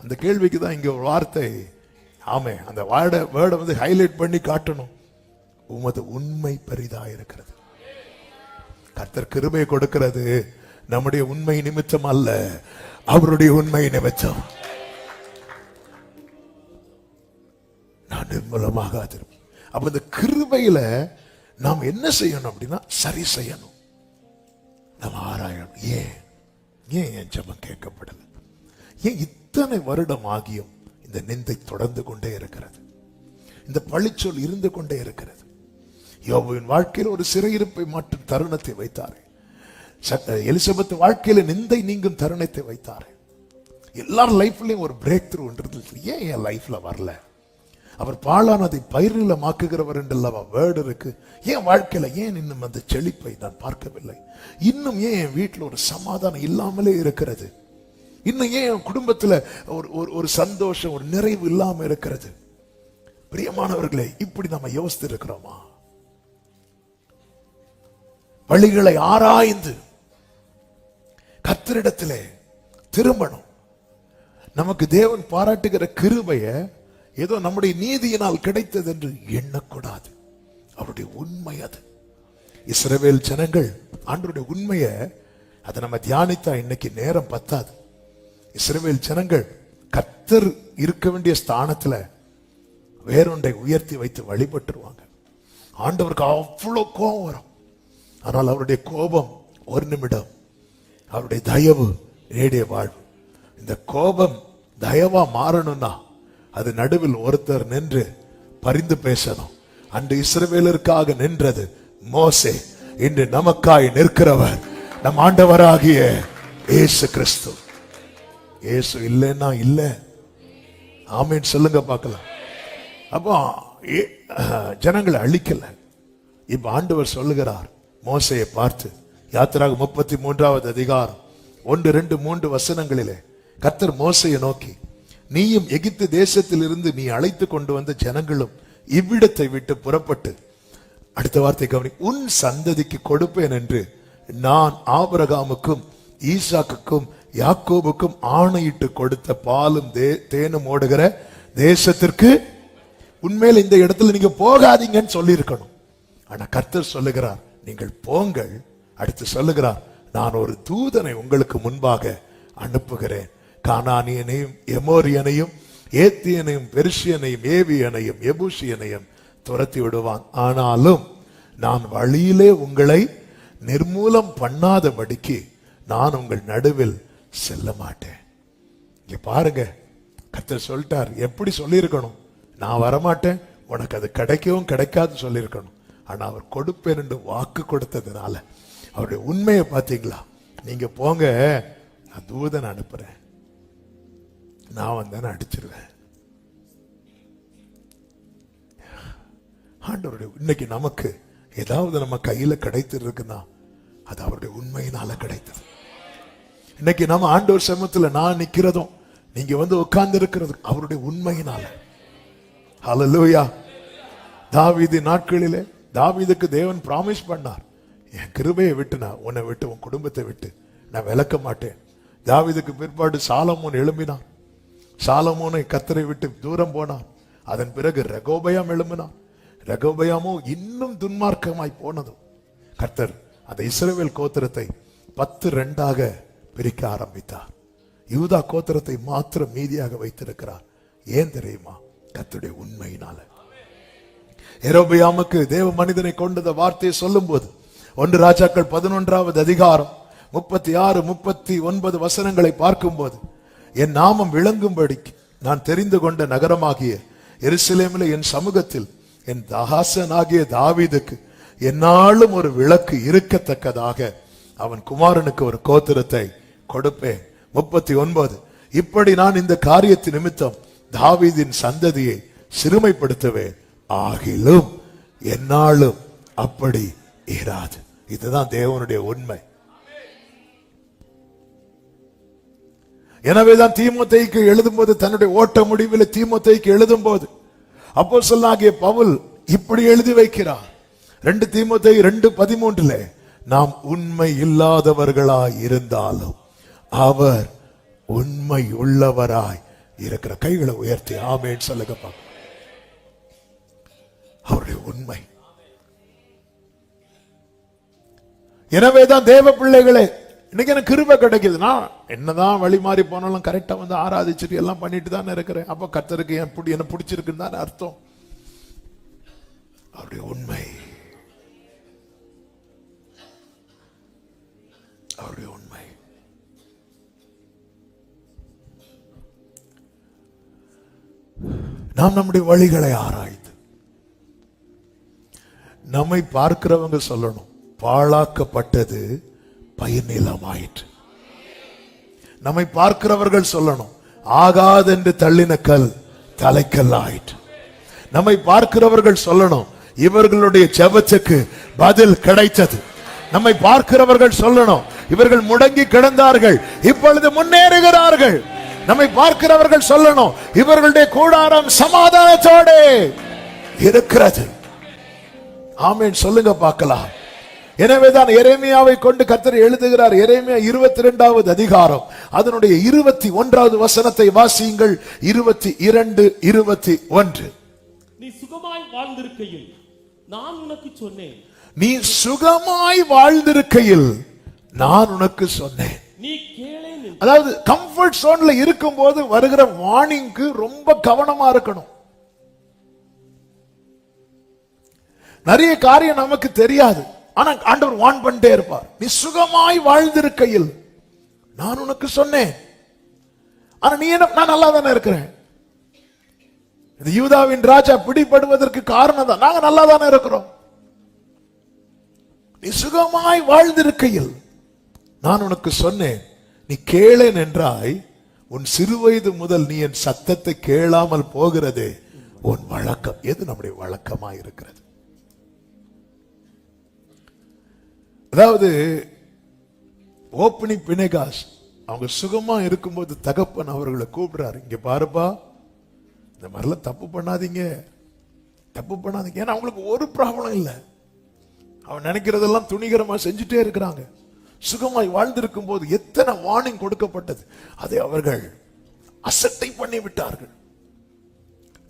A: அந்த கேள்விக்கு தான் இங்க ஒரு வார்த்தை, ஆமே, அந்த வேர்டை வந்து ஹைலைட் பண்ணி காட்டணும். உமது உண்மை பெரிதா இருக்கிறது. கர்த்தர் கிருபை கொடுக்கிறது நம்முடைய உண்மை நிமித்தம் அல்ல, அவருடைய உண்மை நிமித்தம். நான் நிர்மூலமாக அப்ப இந்த கிருபையில நாம் என்ன செய்யணும் அப்படின்னா சரி செய்யணும். நாம் ஆராயணும். ஏன் என் ஜெபம் கேட்கப்படல? ஏன் இத்தனை வருடம் ஆகியும் இந்த நிந்தை தொடர்ந்து கொண்டே இருக்கிறது? இந்த பழிச்சொல் இருந்து கொண்டே இருக்கிறது. யோபுவின் வாழ்க்கையில் ஒரு சிறையிருப்பை மாற்றும் தருணத்தை வைத்தாரே, எலிசபெத் வாழ்க்கையில நிந்தை நீங்கும் தருணத்தை வைத்தாரே, எல்லார் லைஃப்லயும் ஒரு பிரேக் த்ரூ ஏன் என் லைஃப்ல வரல? அவர் பாழானதை பயிரிலமாக்குகிறவர் என்றல்லவா வேர்டு இருக்கு. ஏன் வாழ்க்கையில ஏன் இன்னும் அந்த செழிப்பை நான் பார்க்கவில்லை? இன்னும் ஏன் என் வீட்டில் ஒரு சமாதானம் இல்லாமலே இருக்கிறது? இன்னும் ஏன் என் குடும்பத்துல ஒரு சந்தோஷம், ஒரு நிறைவு இல்லாம இருக்கிறது? பிரியமானவர்களே, இப்படி நம்ம யோசித்து இருக்கிறோமா? வழிகளை ஆராய்ந்து கர்த்தரிடத்திலே திரும்பணும். நமக்கு தேவன் பாராட்டுகிற கிருபைய ஏதோ நம்முடைய நீதியினால் கிடைத்தது என்று எண்ணக்கூடாது. அவருடைய உண்மை அது. இஸ்ரவேல் ஜனங்கள் ஆண்டவருடைய உண்மையை அதை நம்ம தியானித்தா இன்னைக்கு நேரம் பத்தாது. இஸ்ரவேல் ஜனங்கள் கர்த்தர் இருக்க வேண்டிய ஸ்தானத்துல வேறொன்றை உயர்த்தி வைத்து வழிபட்டுருவாங்க. ஆண்டவருக்கு அவ்வளவு கோபம் வரும். ஆனால் அவருடைய கோபம் ஒரு நிமிடம், அவருடைய தயவு நேடிய வாழ்வு. இந்த கோபம் தயவா மாறணும்னா அது நடுவில் ஒருத்தர் நின்று பரிந்து பேசணும். அன்று இஸ்ரவேலருக்காக நின்றது மோசே, இன்று நமக்காய் நிற்கிறவர் நம் ஆண்டவராகிய இயேசு கிறிஸ்து. இயேசு இல்லைன்னா இல்ல. ஆமீன் சொல்லுங்க பார்க்கலாம். அப்போ ஜனங்களை அழிக்கல. இப்ப ஆண்டவர் சொல்லுகிறார் மோசையை பார்த்து, யாத்திராக 33வது அதிகாரம் 1, 2, 3 வசனங்களிலே கர்த்தர் மோசையை நோக்கி, நீயும் எகிப்து தேசத்தில் இருந்து நீ அழைத்து கொண்டு வந்த ஜனங்களும் இவ்விடத்தை விட்டு புறப்பட்டு, அடுத்த வார்த்தை கவனி, உன் சந்ததிக்கு கொடுப்பேன் என்று நான் ஆபிரகாமுக்கும் ஈசாக்குக்கும் யாக்கோபுக்கும் ஆணையிட்டு கொடுத்த பாலும் தேனும் ஓடுகிற தேசத்திற்கு உண்மையில இந்த இடத்துல நீங்க போகாதீங்கன்னு சொல்லி இருக்கணும். ஆனா கர்த்தர் சொல்லுகிறார், நீங்கள் போங்கள். அடுத்து சொல்லுகிறார், நான் ஒரு தூதனை உங்களுக்கு முன்பாக அனுப்புகிறேன். கானானியனையும் எமோரியனையும் ஏத்தியனையும் பெர்சியனையும் ஏவியனையும் எபூசியனையும் துரத்தி விடுவான். ஆனாலும் நான் வழியிலே உங்களை நிர்மூலம் பண்ணாதபடிக்கு நான் உங்கள் நடுவில் செல்ல மாட்டேன். இங்க பாருங்க, கர்த்தர் சொல்லிட்டார். எப்படி சொல்லியிருக்கணும்? நான் வரமாட்டேன், உனக்கு அது கிடைக்கவும் கிடைக்காது சொல்லியிருக்கணும். ஆனா அவர் கொடுப்பேன் என்று வாக்கு கொடுத்ததுனால அவருடைய உண்மையை பார்த்தீங்களா? நீங்க போங்க, நான் தூதன் அனுப்புறேன், நான் வந்தேன்னு அடிச்சிருவேன். ஆண்டவருடைய இன்னைக்கு நமக்கு ஏதாவது நம்ம கையில கிடைத்து இருக்குன்னா அது அவருடைய உண்மையினால கிடைத்தது. இன்னைக்கு நம்ம ஆண்டவர் சமூகத்துல நான் நிக்கிறதும் நீங்க வந்து உட்கார்ந்து இருக்கிறது அவருடைய உண்மையினால. ஹல்லேலூயா. தாவீது நாட்களிலே தாவீதுக்கு தேவன் பிராமிஸ் பண்ணார், என் கிருபையை விட்டு நான் உன்னை விட்டு உன் குடும்பத்தை விட்டு நான் விலக்க மாட்டேன். தாவீதுக்கு பிற்பாடு சாலமோன் எழும்பினான். சாலமோனை கர்த்தரை விட்டு தூரம் போனான். அதன் பிறகு ரெகோபயாம் எழும்பினான். ரெகோபயாமோ இன்னும் துன்மார்க்கமாய் போனதும் கர்த்தர் அந்த இஸ்ரவேல் கோத்திரத்தை 10-2 பிரிக்க ஆரம்பித்தார். யூதா கோத்திரத்தை மாத்திரம் மீதியாக வைத்திருக்கிறார். ஏன் தெரியுமா? கர்த்தருடைய உண்மையினால. யெரொபெயாமுக்கு தேவ மனிதனை கொண்ட வார்த்தையை சொல்லும் போது 1 ராஜாக்கள் 11வது அதிகாரம் 36, 39 வசனங்களை பார்க்கும் போது, என் நாமம் விளங்கும்படிக்கு நான் தெரிந்து கொண்ட நகரமாகிய எருசலேமில் என் சமூகத்தில் என் தாசனாகிய தாவீதுக்கு என்னாலும் ஒரு விளக்கு இருக்கத்தக்கதாக அவன் குமாரனுக்கு ஒரு கோத்திரத்தை கொடுப்பேன். 39, இப்படி நான் இந்த காரியத்தின் நிமித்தம் தாவீதின் சந்ததியை சிறுமைப்படுத்துவேன், ஆகிலும் என்னாலும் அப்படி இராது. இதுதான் தேவனுடைய உண்மை. எனவேதான் தீமோத்தேயுக்கு எழுதும்போது, தன்னுடைய ஓட்ட முடிவில் தீமோத்தேயுக்கு எழுதும் போது அப்போஸ்தலனாகிய பவுல் இப்படி எழுதி வைக்கிறார், 2 தீமோத்தேயு 2:13 நாம் உண்மை இல்லாதவர்களாய் இருந்தாலும் அவர் உண்மை உள்ளவராய் இருக்கிற. கைகளை உயர்த்தி ஆமென் சொல்லுங்க பாப்போம். அவருடைய உண்மை. எனவேதான் தேவ பிள்ளைகளே, இன்னைக்கு எனக்கு கிருபை கிடைக்குதுன்னா என்னதான் வழி மாறி போனாலும் கரெக்டா வந்து ஆராதிச்சுட்டு எல்லாம் பண்ணிட்டு தானே இருக்கிறேன். அப்ப கர்த்தருக்கு என்ன பிடிச்சிருக்குன்னு தானே அர்த்தம். அவருடைய உண்மை, அவருடைய உண்மை. நாம் நம்முடைய வழிகளை ஆராய்ந்து, நம்மை பார்க்கிறவங்க சொல்லணும் பாழாக்கப்பட்டது பயிர்நிலமாயிற்று. நம்மை பார்க்கிறவர்கள் சொல்லணும் ஆகாதென்று தள்ளின கல் தலைக்கல் ஆயிற்று. நம்மை பார்க்கிறவர்கள் சொல்லணும் இவர்களுடைய ஜெபத்துக்கு பதில் கிடைத்தது. நம்மை பார்க்கிறவர்கள் சொல்லணும் இவர்கள் முடங்கி கிடந்தார்கள், இப்பொழுது முன்னேறுகிறார்கள். நம்மை பார்க்கிறவர்கள் சொல்லணும் இவர்களுடைய கூடாரம் சமாதானத்தோடு இருக்கிறது. ஆமென் சொல்லுங்க பார்க்கலாம். எனவேதான் எரேமியாவை கொண்டு கர்த்தர் எழுதுகிறார். எரேமியா 22வது அதிகாரம் அதனுடைய 21வது வசனத்தை வாசியுங்கள். 22, 21.
B: நீ சுகமாய் வாழ்ந்திருக்கையில் நான் உனக்கு சொன்னேன்.
A: நீ சுகமாய் வாழ்ந்திருக்கையில் நான் உனக்கு சொன்னேன்.
B: நீ கேளேன்.
A: அதாவது கம்ஃபர்ட் ஜோன்ல இருக்கும்போது வருகிற வார்னிங்க்கு ரொம்ப கவனமா இருக்கணும். நிறைய காரியம் நமக்கு தெரியாது, ஆனா ஆண்டவர் வார்ன் பண்ணிட்டே இருப்பார். நீ சுகமாய் வாழ்ந்திருக்கையில் நான் உனக்கு சொன்னேன். ஆனா நீ என்ன, நான் நல்லா தானே இருக்கிறேன். இந்த யூதாவின் ராஜா பிடிபடுவதற்கு காரணம் தான் நாங்க நல்லா தானே இருக்கிறோம். நீ சுகமாய் வாழ்ந்திருக்கையில் நான் உனக்கு சொன்னேன். நீ கேளேன் என்றாய். உன் சிறுவயது முதல் நீ என் சத்தத்தை கேளாமல் போகிறது உன் வழக்கம். எது நம்முடைய வழக்கமா இருக்கிறது? அதாவது ஓப்பனி பினேகாஸ் அவங்க சுகமா இருக்கும்போது தகப்பன் அவர்களை கூப்பிடுறாரு, இங்க பாருப்பா இந்த மாதிரிலாம் தப்பு பண்ணாதீங்க, தப்பு பண்ணாதீங்க. ஏன்னா அவங்களுக்கு ஒரு ப்ராப்ளம் இல்லை, அவன் நினைக்கிறதெல்லாம் துணிகரமா செஞ்சுட்டே இருக்கிறாங்க. சுகமாய் வாழ்ந்திருக்கும் போது எத்தனை வார்னிங் கொடுக்கப்பட்டது, அதை அவர்கள் அசட்டை பண்ணி விட்டார்கள்.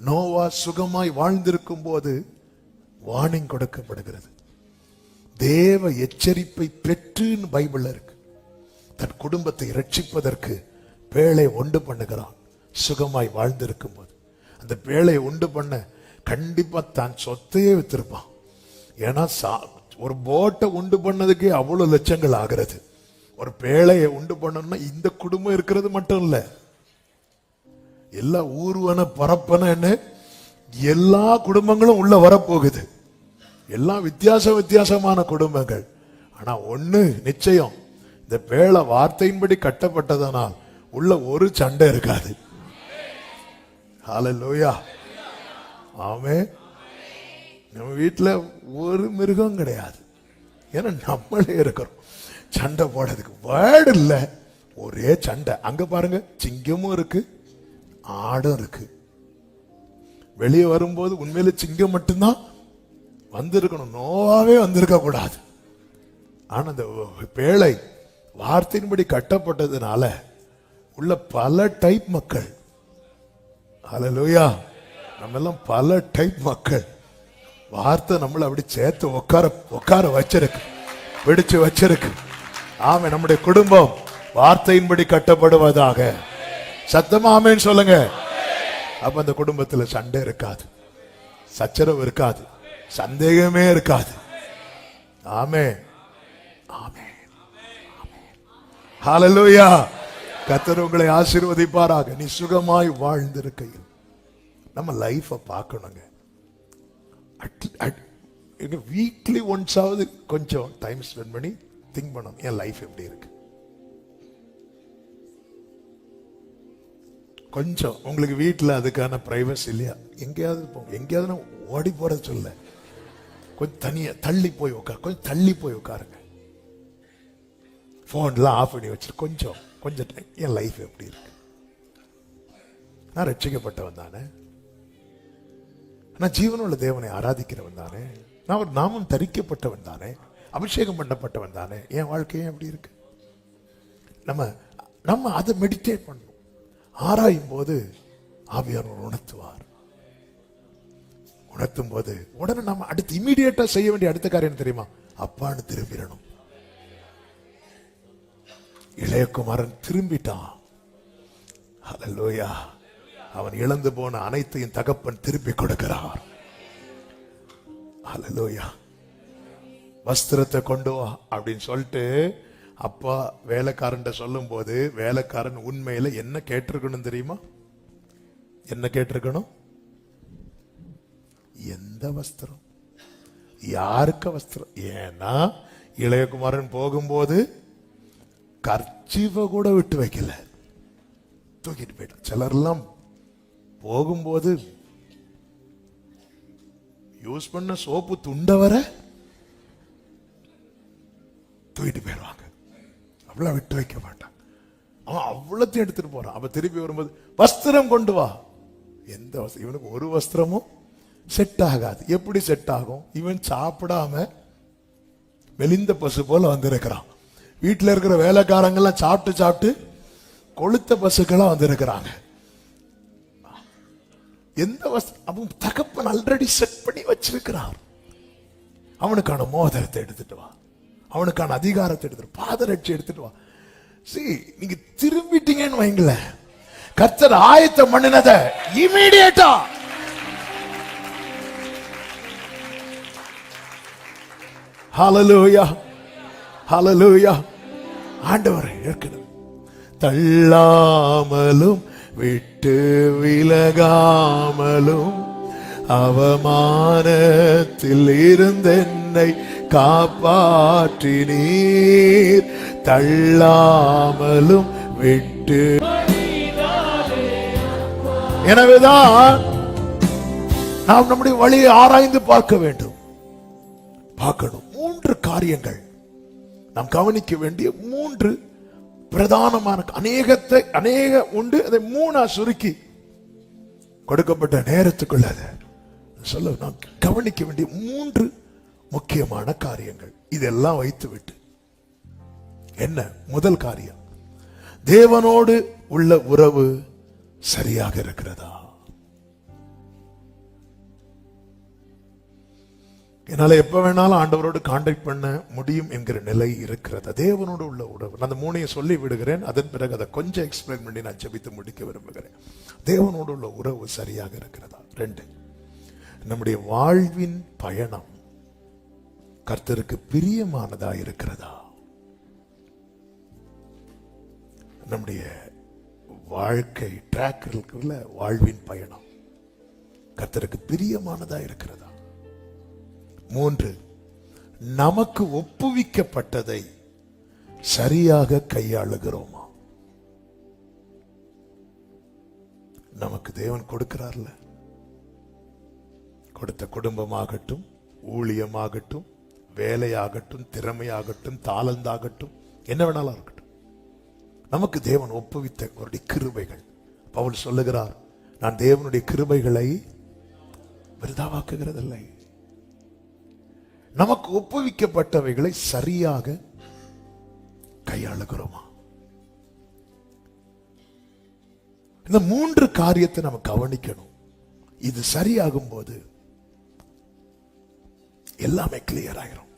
A: நோவா சுகமாய் வாழ்ந்திருக்கும் போது வார்னிங் கொடுக்கப்படுகிறது. தேவ எச்சரிப்பை பெற்றுன்னு பைபிள்ல இருக்கு. தன் குடும்பத்தை ரட்சிப்பதற்கு பேழை உண்டு பண்ணுகிறான் சுகமாய் வாழ்ந்திருக்கும் போது. அந்த பேழையை உண்டு பண்ண கண்டிப்பா தான் சொத்தையே வித்திருப்பான். ஏன்னா ஒரு போட்டை உண்டு பண்ணதுக்கே அவ்வளவு லட்சங்கள் ஆகிறது. ஒரு பேழையை உண்டு பண்ணணும்னா இந்த குடும்பம் இருக்கிறது மட்டும் இல்ல, எல்லா ஊர்வன பரப்பன எல்லா குடும்பங்களும் உள்ள வரப்போகுது. எல்லாம் வித்தியாசமான குடும்பங்கள். ஆனா ஒண்ணு நிச்சயம், இந்த பேழை வார்த்தையின்படி கட்டப்பட்டதனால் உள்ள ஒரு சண்டை இருக்காது. ஹல்லேலூயா, ஆமென். நம்ம வீட்டுல ஒரு மிருகம் கிடையாது, ஏன்னா நம்மளே இருக்கிறோம். சண்டை போடுறதுக்கு வேர்டு இல்ல, ஒரே சண்டை. அங்க பாருங்க, சிங்கமும் இருக்கு ஆடும் இருக்கு. வெளியே வரும்போது உண்மையில சிங்கம் மட்டும்தான் வந்திருக்கணும், நோவாவே வந்திருக்க கூடாது. ஆனா அந்த பேழை வார்த்தையின்படி கட்டப்பட்டதுனால உள்ள பல டைப் மக்கள். ஹல்லேலூயா, நம்ம எல்லாம் பல டைப் மக்கள். வார்த்தை நம்மளை அப்படி சேர்த்து உட்கார வச்சிருக்கு, பிடிச்சு வச்சிருக்கு. ஆமே, நம்முடைய குடும்பம் வார்த்தையின்படி கட்டப்படுவதாக. சத்தமா ஆமேன்னு சொல்லுங்க. அப்ப அந்த குடும்பத்துல சண்டை இருக்காது, சச்சரவு இருக்காது, சந்தேகமே இருக்காது. ஆமே ஆமே. ஹல்லேலூயா. கர்த்தர் உங்களை ஆசீர்வதிப்பாராக. நீ சுகமாய் வாழ்ந்திருக்கையில் நம்ம லைஃப பார்க்கணுங்க. வீக்லி ஒன்ஸ் ஆவது கொஞ்சம் டைம் ஸ்பெண்ட் பண்ணி திங்க் பண்ணணும், என் லைஃப் எப்படி இருக்கு. கொஞ்சம் உங்களுக்கு வீட்டில் அதுக்கான பிரைவசி இல்லையா? எங்கேயாவது போங்க, எங்கேயாவது ஓடி போறது சொல்ல, கொஞ்சம் தனியா தள்ளி போய் உட்காரு, கொஞ்சம் தள்ளி போய் உட்காருங்க. போன்லாம் ஆஃப் பண்ணி வச்சுட்டு கொஞ்சம் டைம், என் லைஃப் எப்படி இருக்கு. நான் ரட்சிக்கப்பட்டவன் தானே, நான் ஜீவனுள்ள தேவனை ஆராதிக்கிறவன் தானே, நான் ஒரு நாமம் தரிக்கப்பட்டவன் தானே, அபிஷேகம் பண்ணப்பட்டவன் தானே, என் வாழ்க்கையே அப்படி இருக்கு. நம்ம அதை மெடிடேட் பண்ணணும். ஆராயும் போது ஆவியானவர் உணர்த்துவார். உணர்த்தும் போது உடனே நம்ம அடுத்து இமீடியட்டா செய்ய வேண்டிய அடுத்த காரியம் தெரியுமா? அப்பான்னு திரும்பிடணும். இளையகுமாரன் திரும்பிட்டான். ஹல்லேலூயா. அவன் இழந்து போன அனைத்தையும் தகப்பன் திருப்பி கொடுக்கிறார். ஹல்லேலூயா. வஸ்திரத்தை கொண்டு வா அப்படின்னு சொல்லிட்டு அப்பா வேலைக்காரன் சொல்லும் போது, வேலைக்காரன் உண்மையில என்ன கேட்டிருக்கணும் தெரியுமா? என்ன கேட்டிருக்கணும்? எந்த வஸ்திரம், யாருக்கு வஸ்திரம்? ஏன்னா இளையகுமாரன் போகும்போது கர்ச்சீஃபை கூட விட்டு வைக்கல, தூக்கிட்டு போயிட்டான். சிலர்லாம் போகும்போது யூஸ் பண்ண சோப்பு துண்டவர தூக்கிட்டு போயிடுவாங்க. அவ்வளவு விட்டு வைக்க மாட்டான். அவன் அவ்வளத்தையும் எடுத்துட்டு போறான். அவன் திருப்பி வரும்போது வஸ்திரம் கொண்டு வா. எந்த வஸ்திரம்? இவனுக்கு ஒரு வஸ்திரமும் செட் ஆகாது. எப்படி செட் ஆகும்? இவன் சாப்பிடாம மெலிந்த பசு போல வந்திருக்கிறான். வீட்டில் இருக்கிற வேலைக்காரங்கெல்லாம் சாப்பிட்டு சாப்பிட்டு கொளுத்த பசுக்களா வந்திருக்கிறாங்க. எந்த வஸ்திரம்? அவன் தகப்பன் ஆல்ரெடி செட் பண்ணி வச்சிருக்கிறார். அவனுக்கான மோதிரத்தை எடுத்துட்டு வா, அவனுக்கான அதிகாரத்தை எடுத்துட்டு, பாதரட்சி எடுத்துட்டு வா. நீங்க திரும்பிட்டீங்கன்னு வைங்கள, கர்த்தர் ஆயத்தம் பண்ணினத இமீடியட்டா ஹல்லேலூயா ஹல்லேலூயா. ஆண்டவரை ஏற்கனவே தள்ளாமலும் விட்டு விலகாமலும் அவமானத்தில் இருந்தென்னை காப்பாற்றினீர். தள்ளாமலும் விட்டு. எனவேதான் நாம் நம்முடைய வழியை ஆராய்ந்து பார்க்க வேண்டும், பார்க்கணும். 3 காரியங்கள் நாம் கவனிக்க வேண்டிய 3 பிரதானமான, அநேக உண்டு. அதை 3 சுருக்கி கொடுக்கப்பட்ட நேரத்துக்குள்ள சொல்ல நாம் கவனிக்க வேண்டிய 3 முக்கியமான காரியங்கள். இதெல்லாம் வைத்துவிட்டு என்ன? முதல் காரியம், தேவனோடு உள்ள உறவு சரியாக இருக்கிறதா? என்னால எப்ப வேணாலும் ஆண்டவரோடு கான்டாக்ட் பண்ண முடியும் என்கிற நிலை இருக்கிறதா? தேவனோடு உள்ள உறவு. நான் அந்த 3 சொல்லி விடுகிறேன். அதன் பிறகு அதை கொஞ்சம் எக்ஸ்பிளைன் பண்ணி நான் ஜெபித்து முடிக்க விரும்புகிறேன். தேவனோடு உள்ள உறவு சரியாக இருக்கிறதா? 2, நம்முடைய வாழ்வின் பயணம் கர்த்தருக்கு பிரியமானதா இருக்கிறதா? நம்முடைய வாழ்க்கை ட்ராக் இருக்குல்ல, வாழ்வின் பயணம் கர்த்தருக்கு பிரியமானதா இருக்கிறதா? 3, நமக்கு ஒப்புவிக்கப்பட்டதை சரியாக கையாளுகிறோமா? நமக்கு தேவன் கொடுக்கிறார்ல, கொடுத்த குடும்பமாகட்டும், ஊழியமாகட்டும், வேலையாகட்டும், திறமையாகட்டும், தாளந்தாகட்டும், என்ன வேணாலும் இருக்கட்டும், நமக்கு தேவன் ஒப்புவித்த அவருடைய கிருபைகள். பவுல் சொல்லுகிறார், நான் தேவனுடைய கிருபைகளை விருதாவாக்குகிறதில்லை. நமக்கு ஒப்புவிக்கப்பட்டவைகளை சரியாக கையாளுகிறோமா? இந்த 3 காரியத்தை நம்ம கவனிக்கணும். இது சரியாகும் போது எல்லாமே கிளியர் ஆயிரும்.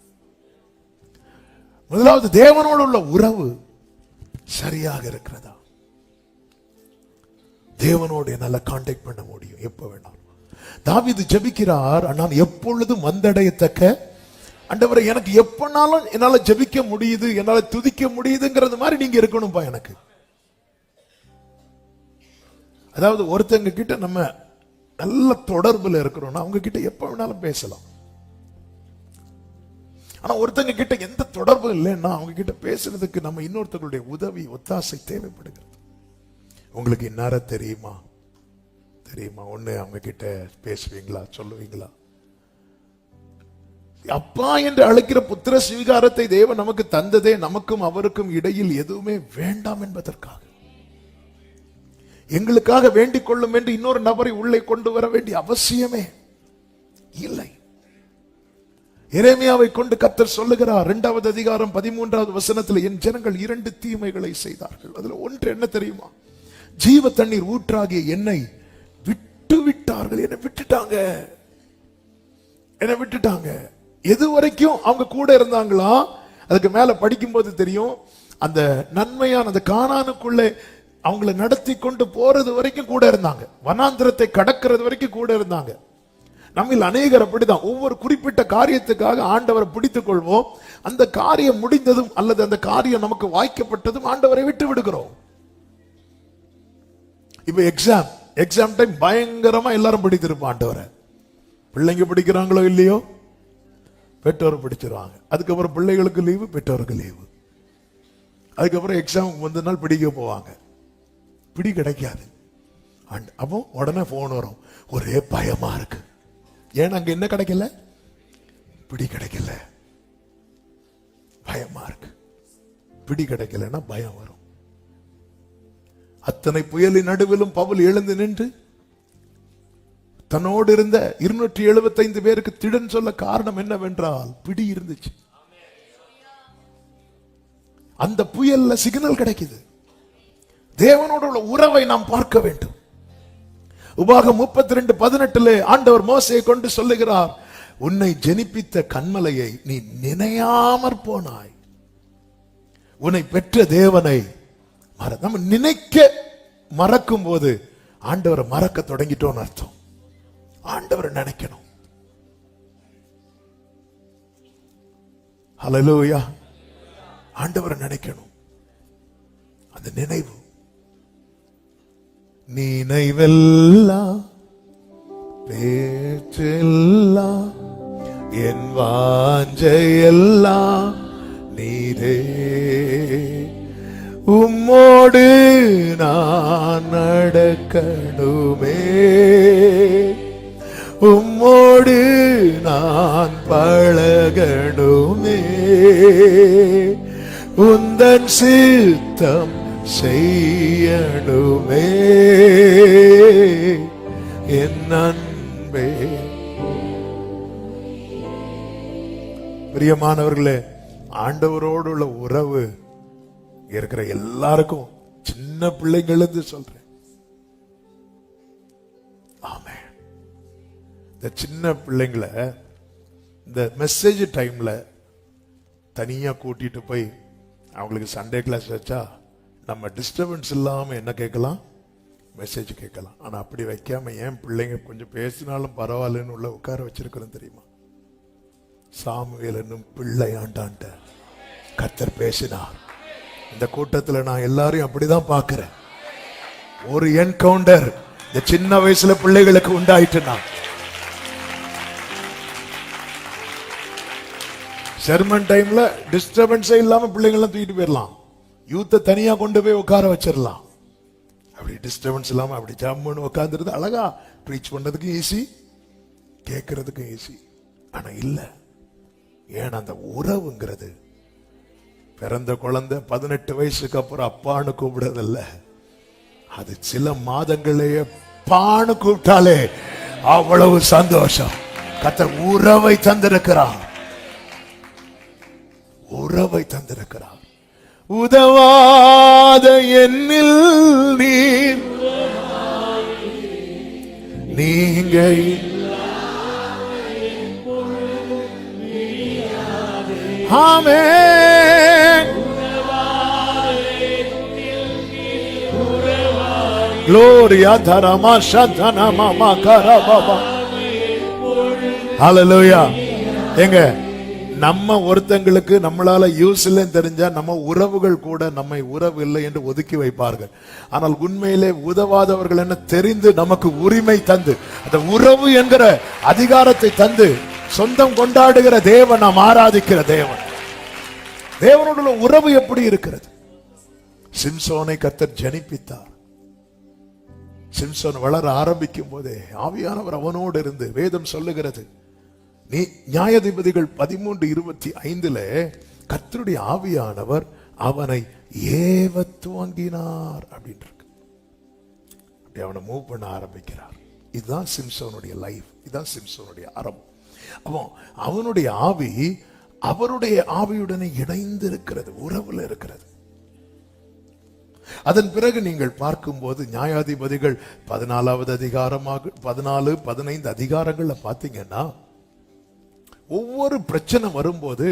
A: முதலாவது, தேவனோடு உள்ள உறவு சரியாக இருக்கிறதா? தேவனோடு என்னால கான்டாக்ட் பண்ண முடியும் எப்ப வேணாலும். தாவீது ஜெபிக்கிறார், நான் எப்பொழுதும் வந்தடையத்தக்க ஆண்டவரே, எனக்கு எப்பனாலும் என்னால ஜெபிக்க முடியுது, என்னால துதிக்க முடியுதுங்கிறது மாதிரி நீங்க இருக்கணும்பா எனக்கு. அதாவது ஒருத்தங்க கிட்ட நம்ம நல்ல தொடர்புல இருக்கிறோம்னா அவங்க கிட்ட எப்ப வேணாலும் பேசலாம். ஆனா ஒருத்தங்க கிட்ட எந்த தொடர்பும் இல்லைன்னா அவங்க கிட்ட பேசுறதுக்கு நம்ம இன்னொருத்தங்களுடைய உதவி, ஒத்தாசை தேவைப்படுகிறது. உங்களுக்கு இந்நேரம் தெரியுமா ஒண்ணு அவங்க கிட்ட பேசுவீங்களா, சொல்லுவீங்களா? அப்பா என்று அழைக்கிற புத்திர ஸ்வீகாரத்தை தேவன் நமக்கு தந்ததே நமக்கும் அவருக்கும் இடையில் எதுவுமே வேண்டாம் என்பதற்காக. எங்களுக்காக வேண்டிக் கொள்ளும் என்று இன்னொரு நபரை உள்ளே கொண்டு வர வேண்டிய அவசியமே இல்லை. எரேமியாவை கொண்டு கர்த்தர் சொல்லுகிறார் 2வது அதிகாரம் 13வது வசனத்தில், என் ஜனங்கள் 2 தீமைகளை செய்தார்கள். அதுல ஒன்று என்ன தெரியுமா? ஜீவ தண்ணீர் ஊற்றாகிய என்னை விட்டு விட்டார்கள். என்னை விட்டுட்டாங்க. எது வரைக்கும் அவங்க கூட இருந்தாங்களா? அதுக்கு மேல படிக்கும் போது தெரியும், அந்த நன்மையான அந்த கானானுக்குள்ளே அவங்களை நடத்தி கொண்டு போறது வரைக்கும் கூட இருந்தாங்க. வனாந்திரத்தை கடக்கிறது வரைக்கும் கூட இருந்தாங்க. நம்மில் அநேகர் அப்படிதான். ஒவ்வொரு குறிப்பிட்ட காரியத்துக்காக ஆண்டவரை பிடித்துக் கொள்வோம். அந்த காரியம் முடிந்ததும் அல்லது அந்த காரியம் நமக்கு வாய்க்கப்பட்டதும் ஆண்டவரை விட்டு விடுகிறோம். இப்ப எக்ஸாம் டைம் பயங்கரமா எல்லாரும் பிடித்திருப்போம் ஆண்டவரை. பிள்ளைங்க பிடிக்கிறாங்களோ இல்லையோ, பெற்றோர் பிடிச்சிருவாங்க. அதுக்கப்புறம் பிள்ளைகளுக்கு லீவு, பெற்றோருக்கு லீவு. அதுக்கப்புறம் எக்ஸாம் முந்தின நாள் பிடிக்க போவாங்க. பிடி கிடைக்காது. அப்போ உடனே போன் வரும், ஒரே பயமா இருக்கு. ஏன் அங்க என்ன கிடைக்கல? பிடி கிடைக்கல. பயமா இருக்கு. பிடி கிடைக்கலன்னா பயம் வரும். அத்தனை புயலின் நடுவிலும் பவுல் எழுந்து நின்று தன்னோடு இருந்த 275 பேருக்கு திடன் சொல்ல காரணம் என்னவென்றால் பிடி இருந்துச்சு. அந்த புயல்ல சிக்னல் கிடைக்குது. தேவனோடு உள்ள உறவை நாம் பார்க்க வேண்டும். உபாகம் 32:18 ஆண்டவர் மோசேயை கொண்டு சொல்லுகிறார், உன்னை ஜெனிப்பித்த கன்மலையை நீ நினையாமற் போனாய், உன்னை பெற்ற தேவனை நம்ம நினைக்க மறக்கும் போது ஆண்டவரை மறக்க தொடங்கிட்டோம்னு அர்த்தம். ஆண்டவரை நினைக்கணும். ஹல்லேலூயா. ஆண்டவரை நினைக்கணும். அந்த நினைவு, நினைவெல்லாம் பேச்செல்லாம் என் வாஞ்சையெல்லாம் நீரே, உம்மோடு நான் நடக்கணுமே, உம்மோடு நான் பழகணுமே, உந்தன் சித்தம் செய்யணுமே என் அன்பே. பிரியமானவர்களே, ஆண்டவரோடு உள்ள உறவு இருக்கிற எல்லாருக்கும், சின்ன பிள்ளைங்களுக்கு சொல்றேன், ஆமே, இந்த சின்ன பிள்ளைங்களை இந்த மெசேஜ் டைம்ல தனியா கூட்டிட்டு போய் அவங்களுக்கு சண்டே கிளாஸ் வச்சா நம்ம டிஸ்டர்பன்ஸ் இல்லாம என்ன கேட்கலாம்? மெசேஜ் கேட்கலாம். ஆனா அப்படி வைக்காம ஏன் பிள்ளைங்க கொஞ்சம் பேசினாலும் பரவாயில்லன்னு உள்ள உட்கார வச்சிருக்கிறோம் தெரியுமா? சாமுவேல் என்னும் பிள்ளை ஆண்டான்ட்ட கர்த்தர் பேசினார். இந்த கூட்டத்தில் நான் எல்லாரையும் அப்படிதான் பார்க்கிறேன். ஒரு என்கவுண்டர் இந்த சின்ன வயசுல பிள்ளைகளுக்கு உண்டாயிட்டுனா, செர்மன் டைம்ல டிஸ்டர்பன்ஸே இல்லாம பிள்ளைங்களாம் தூக்கிட்டு போயிடலாம். யூத்தை தனியா கொண்டு போய் உட்கார வச்சிடலாம். அப்படி டிஸ்டர்பன்ஸ் இல்லாம அப்படி ஜம்முன்னு உட்கார்ந்துருது. அழகா ப்ரீச் பண்றதுக்கு ஈஸி, கேட்கறதுக்கு ஈஸி. ஆனா இல்ல, ஏன்னா அந்த உறவுங்கிறது, பிறந்த குழந்தை 18 வயசுக்கு அப்புறம் அப்பான்னு கூப்பிடுறதில்ல, அது சில மாதங்களே பான்னு கூப்பிட்டாலே அவ்வளவு சந்தோஷம். கர்த்தர் உறவை தந்திருக்கிறார், உறவை தந்திருக்கிறார். உதவாத என்னில் நீங்க ஆமென். Gloria dharama shadana mama karababa. Hallelujah. எங்க நம்ம ஒருத்தங்களுக்கு நம்மளால யூஸ் இல்லைன்னு தெரிஞ்சா நம்ம உறவுகள் கூட நம்மை உறவு இல்லை என்று ஒதுக்கி வைப்பார்கள். ஆனால் உண்மையிலே உதவாதவர்கள் என்ன தெரிந்து நமக்கு உரிமை தந்து அந்த உறவு என்கிற அதிகாரத்தை தந்து சொந்தம் கொண்டாடுகிற தேவன், நாம் ஆராதிக்கிற தேவன். தேவனோட உறவு எப்படி இருக்கிறது? சிம்சோனை கர்த்தர் ஜனிப்பித்தார். சிம்சோன் வளர ஆரம்பிக்கும் போதே ஆவியானவர் அவனோடு இருந்து, வேதம் சொல்லுகிறது, நீ நியாயாதிபதிகள் 13:25 கர்த்தருடைய ஆவியானவர் அவனை ஏவ துவங்கினார் அப்படின்னு இருக்கு. அப்படி அவனை மூவ் பண்ண ஆரம்பிக்கிறார். இதுதான் சிம்சோனுடைய லைஃப், இதுதான் சிம்சோனுடைய ஆரம்பம். அப்போ அவனுடைய ஆவி அவருடைய ஆவியுடனே இணைந்து இருக்கிறது, உறவுல இருக்கிறது. அதன் பிறகு நீங்கள் பார்க்கும்போது நியாயாதிபதிகள் 14வது அதிகாரமாக 14, 15 அதிகாரங்கள்ல பாத்தீங்கன்னா ஒவ்வொரு பிரச்சனை வரும்போது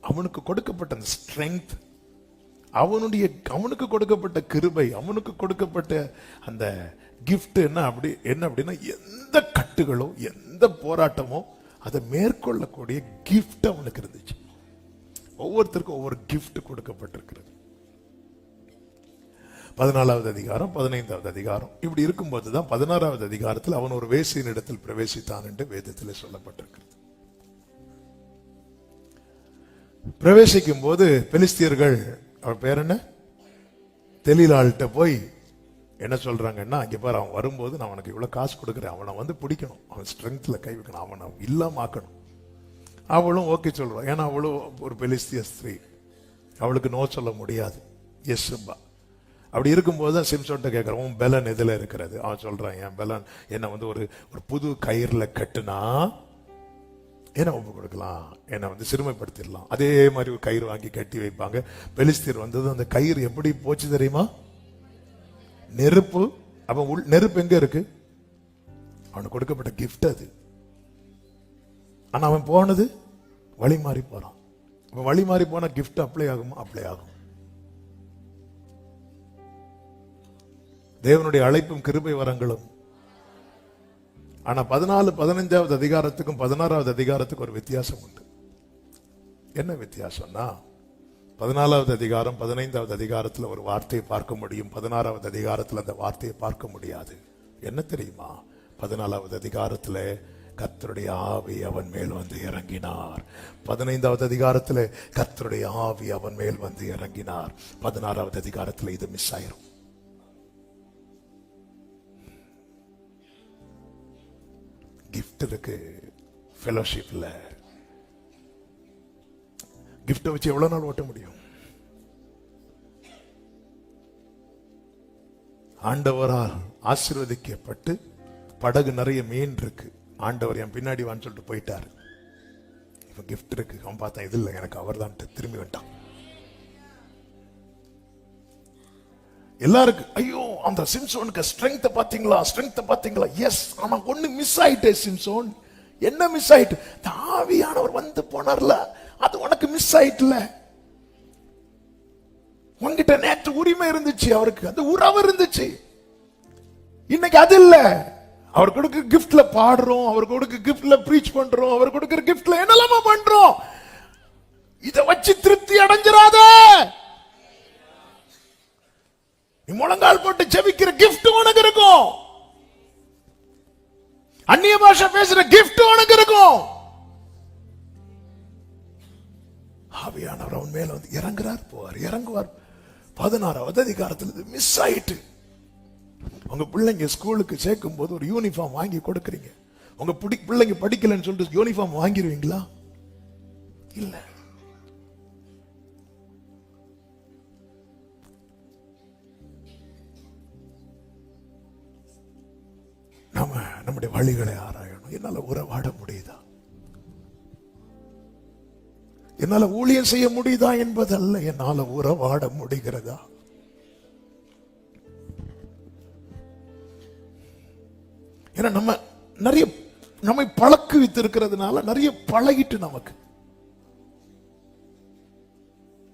A: அவனுக்கு கொடுக்கப்பட்ட அந்த ஸ்ட்ரெங்க், அவனுக்கு கொடுக்கப்பட்ட கிருபை, அவனுக்கு கொடுக்கப்பட்ட அந்த கிஃப்ட் என்ன அப்படின்னா எந்த கட்டுகளோ எந்த போராட்டமோ அதை மேற்கொள்ளக்கூடிய கிஃப்ட் அவனுக்கு இருந்துச்சு. ஒவ்வொருத்தருக்கும் ஒவ்வொரு கிஃப்ட் கொடுக்கப்பட்டிருக்கிறது. 14வது அதிகாரம் 15வது அதிகாரம் இப்படி இருக்கும்போதுதான் 16வது அதிகாரத்தில் அவன் ஒரு வேசியின் இடத்தில் பிரவேசித்தான் என்று வேதத்தில் சொல்லப்பட்டிருக்கிறது. பிரவேசிக்கும் போது பெலிஸ்தியர்கள், அவன் பேர் என்ன, தெலீலாள்கிட்ட போய் என்ன சொல்றாங்கன்னா, அங்கே பாரு அவன் வரும்போது நான் அவனுக்கு இவ்வளவு காசு கொடுக்குறேன், அவனை வந்து பிடிக்கணும், அவன் ஸ்ட்ரெங்க்ல கை வைக்கணும், அவனை இல்லாம ஆக்கணும். அவளும் ஓகே சொல்றான். ஏன்னா அவளும் ஒரு பெலிஸ்திய ஸ்திரீ, அவளுக்கு நோ சொல்ல முடியாது. எஸ் அப்படி இருக்கும்போது தான் சிம்சோன்ட்ட கேட்கறான், உன் பெலன் எதுல இருக்கிறது? அவன் சொல்றான், என் பெலன் என்ன வந்து ஒரு புது கயிறுல கட்டுனா என்ன ஒப்பு கொடுக்கலாம், என்னை வந்து சிறுமைப்படுத்திடலாம். அதே மாதிரி ஒரு கயிறு வாங்கி கட்டி வைப்பாங்க. பெலிஸ்தீர் வந்தது, அந்த கயிறு எப்படி போச்சு தெரியுமா? நெருப்பு. அவன் நெருப்பு எங்க இருக்கு? அவனுக்கு கொடுக்கப்பட்ட கிஃப்ட் அது. ஆனா அவன் போனது வழி மாறி போறான். அவன் வழி மாறி போன கிஃப்ட் அப்ளை ஆகுமா? அப்ளை ஆகும். தேவனுடைய அழைப்பும் கிருபை வரங்களும். ஆனா 14, 15வது அதிகாரத்துக்கும் 16வது அதிகாரத்துக்கும் ஒரு வித்தியாசம் உண்டு. என்ன வித்தியாசம்னா, 14வது அதிகாரம் 15வது அதிகாரத்துல ஒரு வார்த்தையை பார்க்க முடியும், 16வது அதிகாரத்துல அந்த வார்த்தையை பார்க்க முடியாது. என்ன தெரியுமா? 14வது அதிகாரத்துல கர்த்தருடைய ஆவி அவன் மேல் வந்து இறங்கினார். 15வது அதிகாரத்துல கர்த்தருடைய ஆவி அவன் மேல் வந்து இறங்கினார். 16வது அதிகாரத்துல இது மிஸ் ஆயிரும். கிஃப்ட் இருக்கு, ஃபெலோஷிப் இல்ல. கிஃப்ட் வச்சு எவ்வளவு நாள் ஓட்ட முடியும்? ஆண்டவரால் ஆசீர்வதிக்கப்பட்டு படகு நிறைய மீன் இருக்கு. ஆண்டவர் என் பின்னாடி வான்னு சொல்லிட்டு போயிட்டாரு. இப்ப கிஃப்ட் இருக்கு. அவன் பார்த்தா இது இல்லை, எனக்கு அவர் தான் திரும்பி வந்துட்டான். எல்லாருக்கும் ஐயோ அந்த சிம்சோனுக்கு ஸ்ட்ரெங்த் பாத்தீங்களா, ஸ்ட்ரெங்த் பாத்தீங்களா? எஸ். ஆனா ஒண்ணு மிஸ் ஆயிட்டே சிம்சோன். என்ன மிஸ் ஆயிட்டு? ஆவியானவர் வந்து போனார்ல, அது உனக்கு மிஸ் ஆயிட்டுல. உன்கிட்ட நேற்று உரிமை இருந்துச்சு, அவருக்கு அந்த உறவு இருந்துச்சு, இன்னைக்கு அது இல்ல. அவர் கொடுக்க கிஃப்ட்ல பாடுறோம், அவர் கொடுக்க கிஃப்ட்ல பிரீச் பண்றோம், அவர் கொடுக்கிற கிஃப்ட்ல என்னெல்லாம பண்றோம். இத வச்சு திருப்தி அடைஞ்சிராத. நீ முழங்கால் போட்டு ஜெபிக்கிற கிஃப்ட் உனக்கு இருக்கும், அந்நிய பாஷை பேசுற கிஃப்ட் உனக்கு இருக்கும். ஆவியானவர் அவன் மேல வந்து இறங்குறார், போவார், இறங்குவார். 16வது அதிகாரத்தில் மிஸ் ஆயிட்டு. உங்க பிள்ளைங்க ஸ்கூலுக்கு சேர்க்கும் போது ஒரு யூனிஃபார்ம் வாங்கி கொடுக்கறீங்க. உங்க பிள்ளைங்க படிக்கலன்னு சொல்லிட்டு யூனிஃபார்ம் வாங்கிடுவீங்களா? இல்ல. நம்முடைய வழிகளை ஆராயணும். என்னால உறவாட முடியுதா, என்னால ஊழியம் செய்ய முடியுதா என்பதல்ல, என்னால உறவாட முடிகிறதா? ஏன்னா நம்ம நிறைய நம்மை பழக்கு வைத்து இருக்கிறதுனால நிறைய பழகிட்டு நமக்கு.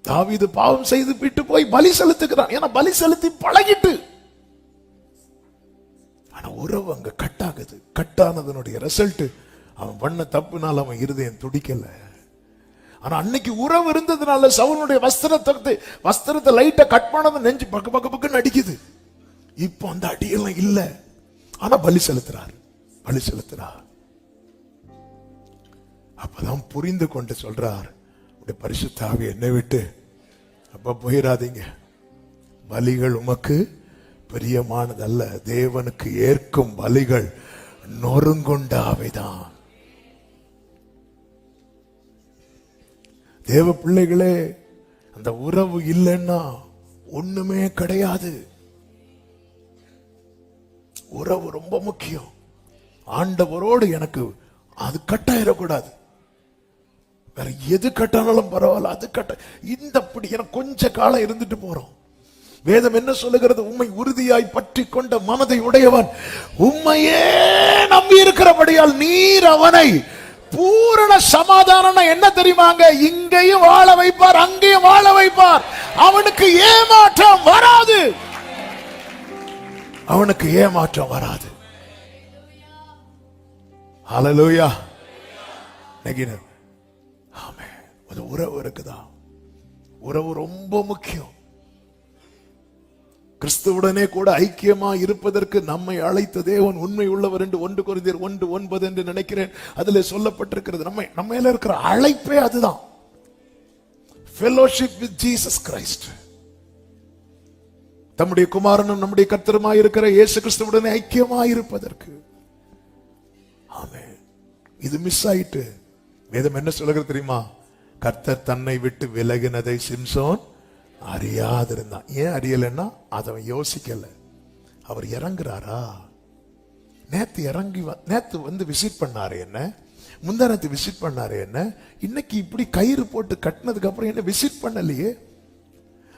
A: தாவீது பாவம் செய்து விட்டு போய் பலி செலுத்துகிறான். ஏன்னா பலி செலுத்தி பழகிட்டு. ஆனா உறவு அங்க கட்டாகுது. கட்டானதனுடைய ரிசல்ட் அவன் பண்ண தப்புனால அவன் இருதயம் துடிக்கல. ஆனா அன்னைக்கு உறவு இருந்ததுனால சவுலுடைய வஸ்திரத்தை லைட்டா கட் பண்ணது நெஞ்சு பக்கு பக்கு பக்குன்னு அடிக்குது. இப்போ அந்த அடியெல்லாம் இல்ல. ஆனா பலி செலுத்துறார், பலி செலுத்துறார். அப்பதான் புரிந்து கொண்டு சொல்றார், பரிசுத்த ஆவி என்னை விட்டு அப்ப போயிடாதீங்க. பலிகள் உமக்கு பிரியமானதல்ல, தேவனுக்கு ஏற்கும் பலிகள் நொறுங்குண்ட ஆவிதான். தேவ பிள்ளைகளே, அந்த உறவு இல்லைன்னா ஒண்ணுமே கிடையாது. உறவு ரொம்ப முக்கியம். ஆண்டவரோடு எனக்கு அது கட்டாயிடக்கூடாது. வேற எது கட்டானாலும் பரவாயில்ல, அது கட்ட இந்த எனக்கு கொஞ்ச காலம் இருந்துட்டு போறோம். வேதம் என்ன சொல்லுகிறது? உம்மை உறுதியாய் பற்றி கொண்ட மனதை உடையவன் உம்மையே நம்பி இருக்கிறபடியால் நீர் அவனை பூரண சமாதானம். என்ன தெரியுமாங்க? இங்கேயும் வாழ வைப்பார், அங்கேயும் வாழ வைப்பார். அவனுக்கு ஏமாற்றம் வராது, அவனுக்கு ஏமாற்றம் வராது. ஹல்லேலூயா. ஆமென். ஒரு உறவு இருக்குதா? உறவு ரொம்ப முக்கியம். கிறிஸ்துவுடனே கூட ஐக்கியமா இருப்பதற்கு நம்மை அழைத்த தேவன் உண்மை உள்ளவர் என்று 1 கொரிந்தியர் 1:9 என்று நினைக்கிறேன் அதில் சொல்லப்பட்டிருக்கிறது. நம்ம மேல இருக்கிற அழைப்பே அதுதான். fellowship with Jesus Christ. தம்முடைய குமாரனும் நம்முடைய கர்த்தருமாய் இருக்கிற இயேசு கிறிஸ்துவுடனே ஐக்கியமாய் இருப்பதற்கு. ஆமென். இது மிஸ் ஆயிட்டு வேதம் என்ன சொல்லுகிறது தெரியுமா? கர்த்தர் தன்னை விட்டு விலகினதை சிம்சோன் அறியாதிருந்தான். ஏன் அறியலன்னா அதை யோசிக்கல. அவர் இறங்குறாரா? நேத்து வந்து விசிட் பண்ணாரு என்ன, முந்தானத்து விசிட் பண்ணாரு என்ன, இன்னைக்கு இப்படி கயிறு போட்டு கட்டினதுக்கு அப்புறம் என்ன விசிட் பண்ணலையே.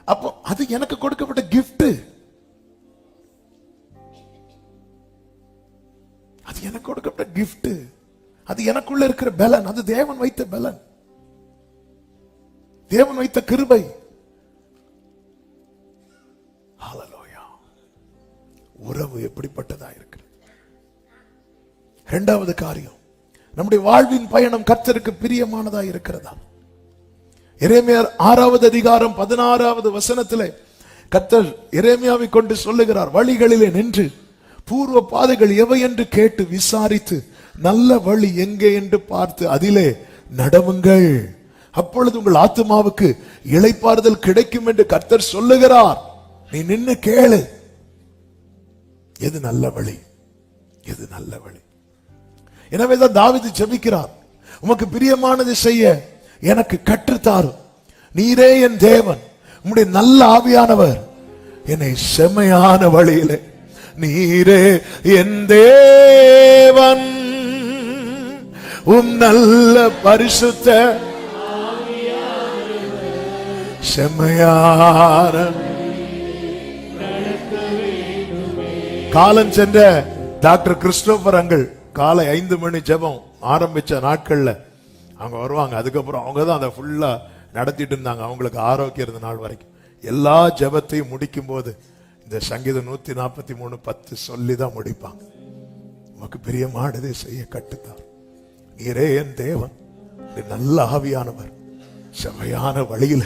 A: அப்போ அது எனக்கு கொடுக்கப்பட்ட கிஃப்ட், அது எனக்கு கொடுக்கப்பட்ட கிஃப்ட், அது எனக்குள்ள இருக்கிற பலன், அது தேவன் வைத்த பலன், தேவன் வைத்த கிருபை. உறவு எப்படிப்பட்டதா இருக்கு? இரண்டாவது காரியம், நம்முடைய வாழ்வின் பயணம் கர்த்தருக்கு பிரியமானதா இருக்கிறதா? எரேமியா 6வது அதிகாரம் 16வது வசனத்திலே கர்த்தர் எரேமியாவை கொண்டு சொல்லுகிறார், வழிகளிலே நின்று பூர்வ பாதைகள் எவை என்று கேட்டு விசாரித்து நல்ல வழி எங்கே என்று பார்த்து அதிலே நடவுங்கள், அப்பொழுது உங்கள் ஆத்துமாவுக்கு இளைப்பாறுதல் கிடைக்கும் என்று கர்த்தர் சொல்லுகிறார். நீ நின்னு கேளு, எது நல்ல வழி, எது நல்ல வழி. எனவேதான் தாவீது ஜெபிக்கிறார், உமக்கு பிரியமானதை செய்ய எனக்கு கற்றுத்தாரும், நீரே என் தேவன், உம்முடைய நல்ல ஆவியானவர் என்னை செம்மையான வழியிலே, நீரே என் தேவன், உம் நல்ல பரிசுத்த செம்மையான. காலம் சென்ற டாக்டர் கிறிஸ்டோபர் அங்கிள் காலை 5 மணி ஜெபம் ஆரம்பிச்ச நாட்கள்ல அவங்க வருவாங்க. அதுக்கப்புறம் அவங்க தான் அதை ஃபுல்லா நடத்திட்டு இருந்தாங்க. அவங்களுக்கு ஆரோக்கியம் இருந்த நாள் வரைக்கும் எல்லா ஜெபத்தையும் முடிக்கும் போது இந்த சங்கீதம் 143:10 சொல்லி தான் முடிப்பாங்க. உமக்கு பிரியமானதை செய்ய கட்டுத்தார், நீரே என் தேவன், நல்ல ஆவியானவர், செம்மையான வழியில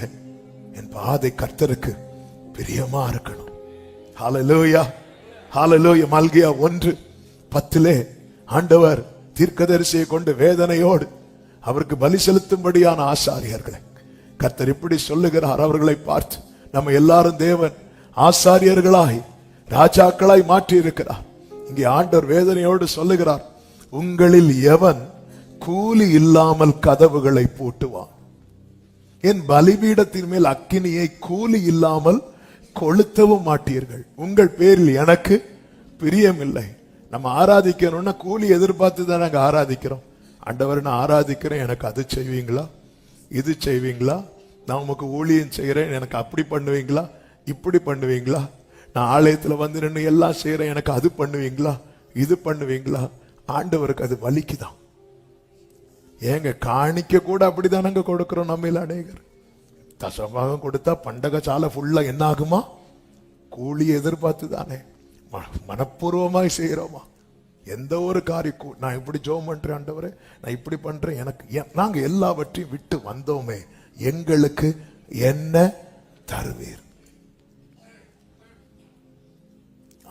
A: என் பாதை கர்த்தருக்கு பிரியமா இருக்கணும். ஹல்லேலூயா, ஹல்லேலூயா. மல்கியா 1:10 ஆண்டவர் தீர்க்கதரிசியை கொண்டு வேதனையோடு அவருக்கு பலி செலுத்தும்படியான ஆசாரியர்களை கர்த்தர் இப்படி சொல்லுகிறார். அவர்களை பார்த்து நம்ம எல்லாரும் தேவன் ஆசாரியர்களாய் ராஜாக்களாய் மாற்றி இருக்கிறார். இங்கே ஆண்டவர் வேதனையோடு சொல்லுகிறார், உங்களில் எவன் கூலி இல்லாமல் கதவுகளை பூட்டுவான்? என் பலிபீடத்தின் மேல் அக்கினியை கூலி இல்லாமல் கொளுத்தவும் மாட்டீர்கள். உங்கள் பேரில் எனக்கு பிரியமில்லை. நம்ம ஆராதிக்கணும்னா கூலி எதிர்பார்த்து தான் நாங்க ஆராதிக்கிறோம். ஆண்டவர், நான் ஆராதிக்கிறேன், எனக்கு அது செய்வீங்களா, இது செய்வீங்களா? நான் உமக்கு ஊழியம் செய்கிறேன், எனக்கு அப்படி பண்ணுவீங்களா, இப்படி பண்ணுவீங்களா? நான் ஆலயத்துல வந்து நின்று எல்லாம் செய்யறேன், எனக்கு அது பண்ணுவீங்களா, இது பண்ணுவீங்களா? ஆண்டவருக்கு அது வலிக்குதான். ஏங்க காணிக்க கூட அப்படிதானங்க கொடுக்கிறோம். நம்ம அநேகர் தசபாகம் கொடுத்தா பண்டக சாலை ஃபுல்லா என்ன ஆகுமா? கூலி எதிர்பார்த்து தானே. மனப்பூர்வமாய் செய்யறோமா? எந்த ஒரு காரியம் நான் இப்படி ஜெபம் பண்றேன் ஆண்டவரே, நான் இப்படி பண்றேன், எனக்கு நாங்க எல்லாவற்றையும் விட்டு வந்தோமே, எங்களுக்கு என்ன தருவீர்?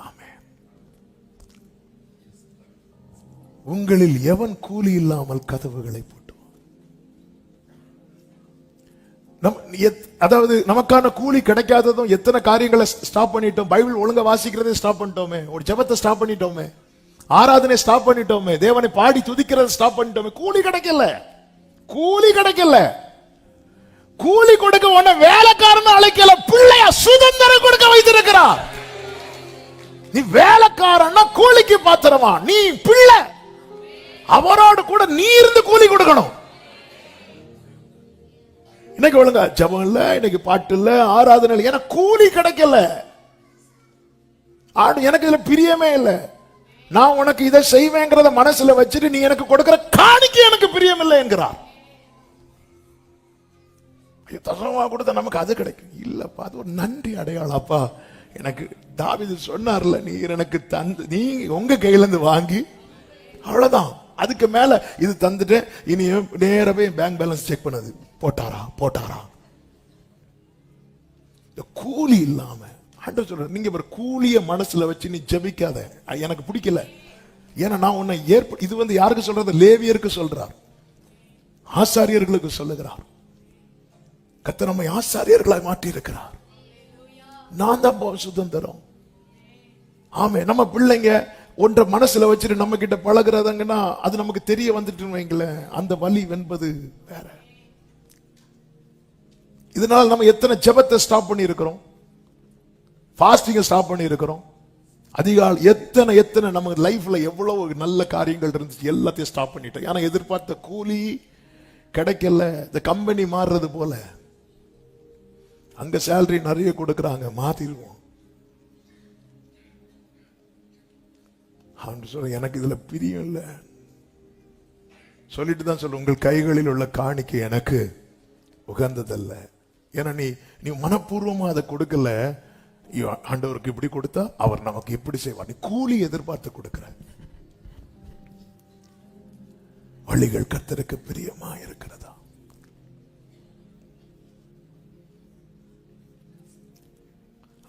A: ஆமென். உங்களில் எவன் கூலி இல்லாமல் கதவுகளை போட்டுவான்? அதாவது நமக்கான கூலி கிடைக்காததும் எத்தனை காரியங்களை ஸ்டாப் பண்ணிட்டோம். பைபிள் ஒழுங்கா வாசிக்கிறதே ஸ்டாப் பண்ணிட்டோமே, ஒரு ஜெபத்தை ஸ்டாப் பண்ணிட்டோமே, ஆராதனை ஸ்டாப் பண்ணிட்டோமே, தேவனை பாடி துதிக்கிறதை ஸ்டாப் பண்ணிட்டோமே. கூலி கிடைக்கல, கூலி கிடைக்கல. கூலி கொடுக்க உன்ன வேலைக்காரன் அழைக்கல, பிள்ளைய சுதந்திரம் கொடுக்க வைத்திருக்கிறார். நீ வேலைக்காரன்னா கூலிக்கு பாத்திரமா, நீ பிள்ளை. அவரோடு கூட நீ இருந்து கூலி கொடுக்கணும். இன்னைக்கு ஒழுங்கா ஜபம் இல்ல, இன்னைக்கு பாட்டு இல்ல, ஆராதனை இல்ல, எனக்கு கூலி கிடைக்கல, எனக்கு இதுல பிரியமே இல்ல, நான் உனக்கு இதை செய்வேங்கிறத மனசுல வச்சுட்டு நீ எனக்கு கொடுக்கிற காணிக்கை எனக்கு பிரியம் இல்லை என்கிறார். தசமா கொடுத்தா நமக்கு அது கிடைக்கும் இல்லப்பா, அது ஒரு நன்றி அடையாளம். அப்பா எனக்கு தாவீது சொன்னார்ல, நீர் எனக்கு தந்து, நீ உங்க கையில இருந்து வாங்கி அவ்வளவுதான், அதுக்கு மேல இது தந்துட்டு இனி நேரவே பேங்க் பேலன்ஸ் செக் பண்ணது போட்டாரா. இந்த கூலி இல்லாம ஆண்டவர் சொல்ற, நீங்க ஒரு கூலிய மனசுல வச்சு நீ ஜெபிக்காத, எனக்கு பிடிக்கல. ஏன்னா நான் உன்னை இது யாருக்கு சொல்றது? லேவியருக்கு சொல்றார், ஆசாரியர்களுக்கு சொல்லுகிறார். கர்த்தர் நம்மை ஆசாரியர்களாய் மாற்றி இருக்கிறார். நான் தான் சுதந்திரம். ஆமே, நம்ம பிள்ளைங்க ஒன்றை மனசுல வச்சுட்டு நம்ம கிட்ட பழகுறதுங்கன்னா அது நமக்கு தெரிய வந்துட்டு வைங்களேன், அந்த வலி என்பது வேற. இதனால நம்ம எத்தனை ஜெபத்தை ஸ்டாப் பண்ணி இருக்கிறோம், ஃபாஸ்டிங்கை ஸ்டாப் பண்ணி இருக்கிறோம், அதிகாலை எத்தனை நம்ம லைஃப்ல எவ்வளவு நல்ல காரியங்கள் இருந்துச்சு எல்லாத்தையும் ஸ்டாப் பண்ணிட்டோம். ஆனா எதிர்பார்த்த கூலி கிடைக்கல. இந்த கம்பெனி மாறுறது போல, அங்க சேலரி நிறைய கொடுக்கறாங்க, மாத்திடுவோம். எனக்கு இதுல பிரியம் இல்ல சொல்லிட்டு தான் சொல்ல, உங்கள் கைகளில் உள்ள காணிக்கை எனக்கு உகந்ததல்ல. ஏன்னா நீ மனப்பூர்வமா அதை கொடுக்கல, ஆண்டவருக்கு இப்படி கொடுத்தா அவர் நமக்கு எப்படி செய்வார், நீ கூலி எதிர்பார்த்து கொடுக்கிற. வழிகள் கர்த்தருக்கு பிரியமா இருக்கிறதா?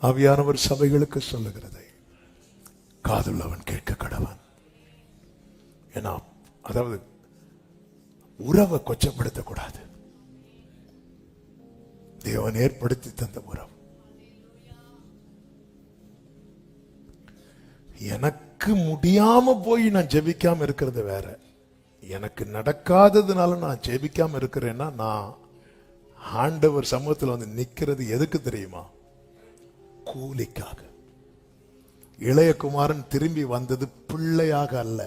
A: ஆவியானவர் சபைகளுக்கு சொல்லுகிறதை காதுள்ளவன் கேட்க கடவன். ஏன்னா அதாவது உறவை கொச்சப்படுத்தக்கூடாது. தேவன் ஏற்படுத்தி தந்த உறவு. எனக்கு முடியாம போய் நான் ஜெபிக்காம இருக்கிறது வேற, எனக்கு நடக்காததுனால நான் ஜெபிக்காம இருக்கிறேன்னா நான் ஆண்டவர் சமூகத்தில் நிக்கிறது எதுக்கு தெரியுமா? கூலிக்காக. இளைய குமாரன் திரும்பி வந்தது பிள்ளையாக அல்ல,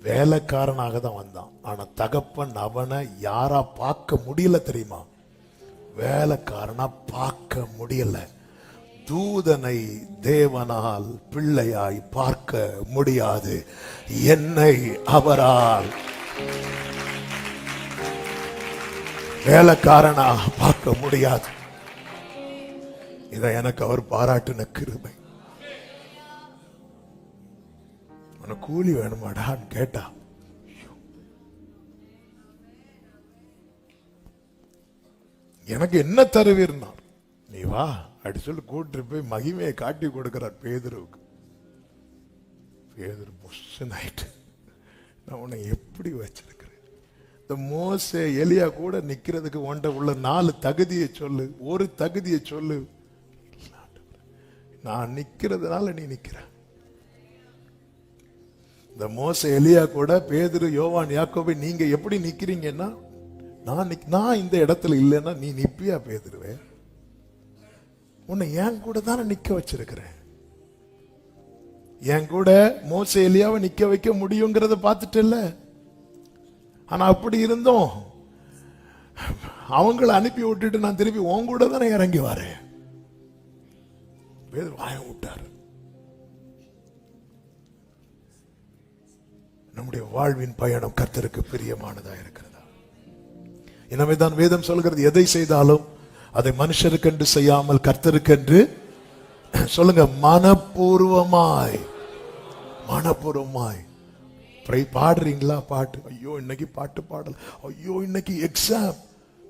A: வேலைக்காரனாக தான் வந்தான். ஆனா தகப்பன் அவனை யாரா பார்க்க முடியல தெரியுமா? வேலைக்காரனா பார்க்க முடியல. தூதனை தேவனால் பிள்ளையாய் பார்க்க முடியாது, என்னை அவரால் வேலைக்காரனா பார்க்க முடியாது. இதை எனக்கு அவர் பாராட்டின கிருபை. உனக்கு கூலி வேணுமாடான்னு கேட்டா, எனக்கு என்ன தருவீர்னா, நீ வா அப்படி சொல்லி கூட்டு போய் மகிமையை காட்டி கொடுக்கிறார் பேதுருவுக்கு. பேதுரு புஷன் ஆயிட்டு, நான் உன்னை எப்படி வச்சிருக்கிறேன்? இந்த மோசே எலியா கூட நிக்கிறதுக்கு ஒன்றை உள்ள 4 தகுதியை சொல்லு, ஒரு தகுதியை சொல்லு. நான் நிக்கிறதுனால நீ நிக்கிற. இந்த மோசே எலியா கூட பேதுரு யோவான் யாக்கோபை நீங்க எப்படி நிக்கிறீங்கன்னா, நான் இந்த இடத்துல இல்லைன்னா நீ நிப்பியா பேதுருவே? உன்னை என் கூட தானே நிக்க வச்சிருக்கிறேன். என் கூட மோசே எலியாவை நிக்க வைக்க முடியுங்கிறத பார்த்துட்டு இல்ல. ஆனா அப்படி இருந்தோம் அவங்களை அனுப்பி விட்டுட்டு நான் திருப்பி உன் கூட தானே இறங்கி வரேன். பேதுரு வாயை விட்டார். நம்முடைய வாழ்வின் பயணம் கர்த்தருக்கு பிரியமானதா இருக்கிறதா? எனவேதான் வேதம் சொல்கிறது, எதை செய்தாலும் அதை மனுஷருக்கென்று செய்யாமல் கர்த்தருக்கென்று சொல்லுங்க, மனப்பூர்வமாய். பாடுறீங்களா? பாட்டு, ஐயோ இன்னைக்கு பாட்டு பாடல, ஐயோ இன்னைக்கு எக்ஸாம்.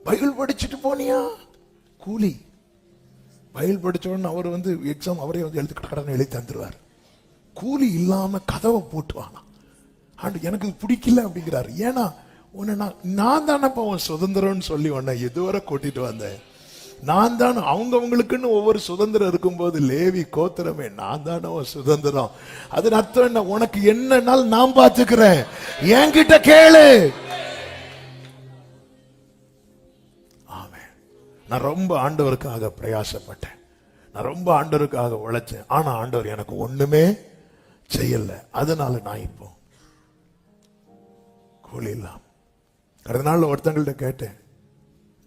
A: பைபிள் படிச்சுட்டு போனியா? கூலி. பைபிள் படிச்ச உடனே அவர் எக்ஸாம் அவரே எழுதி கடனை எழுதி தந்துருவார். கூலி இல்லாம கதவை போட்டுவாங்க. ஆண்டு எனக்கு பிடிக்கல அப்படிங்கிறாரு. ஏன்னா உன்னை நான் தானப்பா உன் சுதந்திரம்னு சொல்லி உன்னை இதுவரை கூட்டிட்டு வந்தேன். நான் தான். அவங்கவுங்களுக்குன்னு ஒவ்வொரு சுதந்திரம் இருக்கும்போது லேவி கோத்திரமே நான் தானே சுதந்திரம். அது அர்த்தம் என்ன? உனக்கு என்னன்னாலும் நான் பார்த்துக்கிறேன், என்கிட்ட கேளு. ஆமென். நான் ரொம்ப ஆண்டவருக்காக பிரயாசப்பட்டேன், நான் ரொம்ப ஆண்டவருக்காக உழைச்சேன். ஆனா ஆண்டவர் எனக்கு ஒண்ணுமே செய்யல. அதனால நான் இப்போ கூலி இல்லாம. கடந்த நாள் ஒருத்தங்கள்ட்ட கேட்டேன்,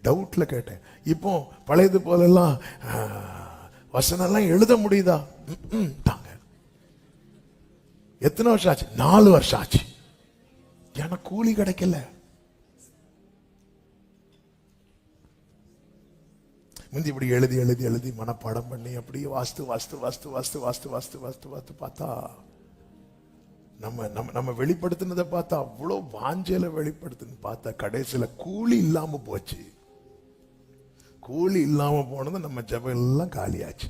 A: டவுட்ல கேட்டேன், இப்போ பழையது போலெல்லாம் வசனம்லாம் எழுத முடியுதா? தாங்க. எத்தனை வருஷம் ஆச்சு? 4 வருஷம் ஆச்சு. எனக்கு கூலி கிடைக்கல. முந்தி இப்படி எழுதி எழுதி எழுதி மனப்பாடம் பண்ணி அப்படியே வாஸ்து வாஸ்து வாஸ்து வாஸ்து வாஸ்து வாஸ்து வாஸ்து வாஸ்து பார்த்தா நம்ம நம்ம நம்ம வெளிப்படுத்தினதை பார்த்தா அவ்வளோ வாஞ்சையில வெளிப்படுத்தினு பார்த்தா கடைசியில கூலி இல்லாம போச்சு. கூலி இல்லாம போனது நம்ம ஜபம் எல்லாம் காலியாச்சு.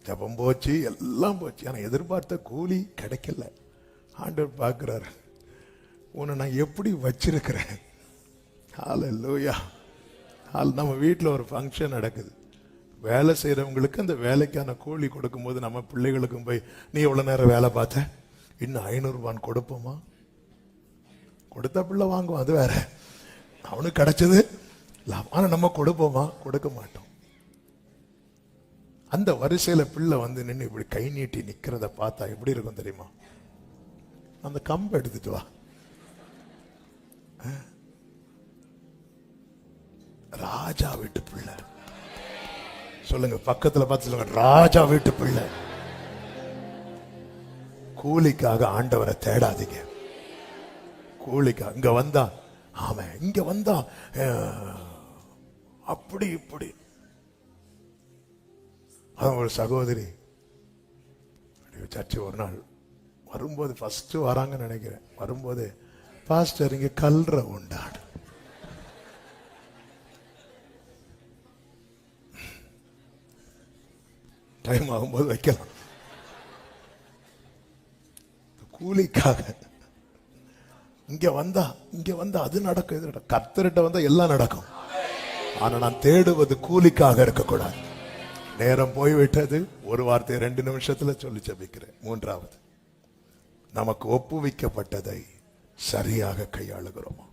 A: ஜபம் போச்சு, எல்லாம் போச்சு. ஆனா எதிர்பார்த்த கூலி கிடைக்கல. ஆண்டவர் பார்க்கிறாரு, உன்னை நான் எப்படி வச்சிருக்கிறேன். ஹல்லேலூயா. நம்ம வீட்டில் ஒரு ஃபங்க்ஷன் நடக்குது. வேலை செய்யறவங்களுக்கு அந்த வேலைக்கான கூலி கொடுக்கும்போது நம்ம பிள்ளைகளுக்கும் போய், நீ எவ்வளவு நேரம் வேலை பார்த்த, இன்னும் 500 ரூபான்னு கொடுப்போமா? கொடுத்தா பிள்ளை வாங்குவோம், அது வேற. அவனுக்கு கிடைச்சது லாபம். ஆனா நம்ம கொடுப்போமா? கொடுக்க மாட்டோம். அந்த வரிசையில பிள்ளை வந்து நின்று இப்படி கை நீட்டி நிக்கிறத பார்த்தா எப்படி இருக்கும் தெரியுமா? அந்த கம்பை எடுத்துட்டு வா. ராஜா வீட்டு பிள்ளை. சொல்லுங்க, பக்கத்துல பார்த்து சொல்லுங்க, ராஜா வீட்டு பிள்ளை. கூலிக்காக ஆண்டவரை தேடாதீங்க. கூலிக்கா இங்க வந்தா, ஆமா இங்க வந்தா அப்படி இப்படி. ஒரு சகோதரி சர்ச்சு ஒரு நாள் வரும்போது, ஃபர்ஸ்ட் வராங்கன்னு நினைக்கிறேன், வரும்போது, பாஸ்டர் இங்க கல்ற உண்டாடு. டைம் ஆகும்போது வைக்கலாம். கூலிக்காக இங்க வந்தா அது நடக்கும், இது நடக்கும். கர்த்தர்கிட்ட வந்தா எல்லாம் நடக்கும். ஆனா நான் தேடுவது கூலிக்காக இருக்கக்கூடாது. நேரம் போய்விட்டது. ஒரு வார்த்தை 2 நிமிஷத்துல சொல்லி ஜெபிக்கிறேன். 3வது, நமக்கு ஒப்புவிக்கப்பட்டதை சரியாக கையாளுகிறோமா?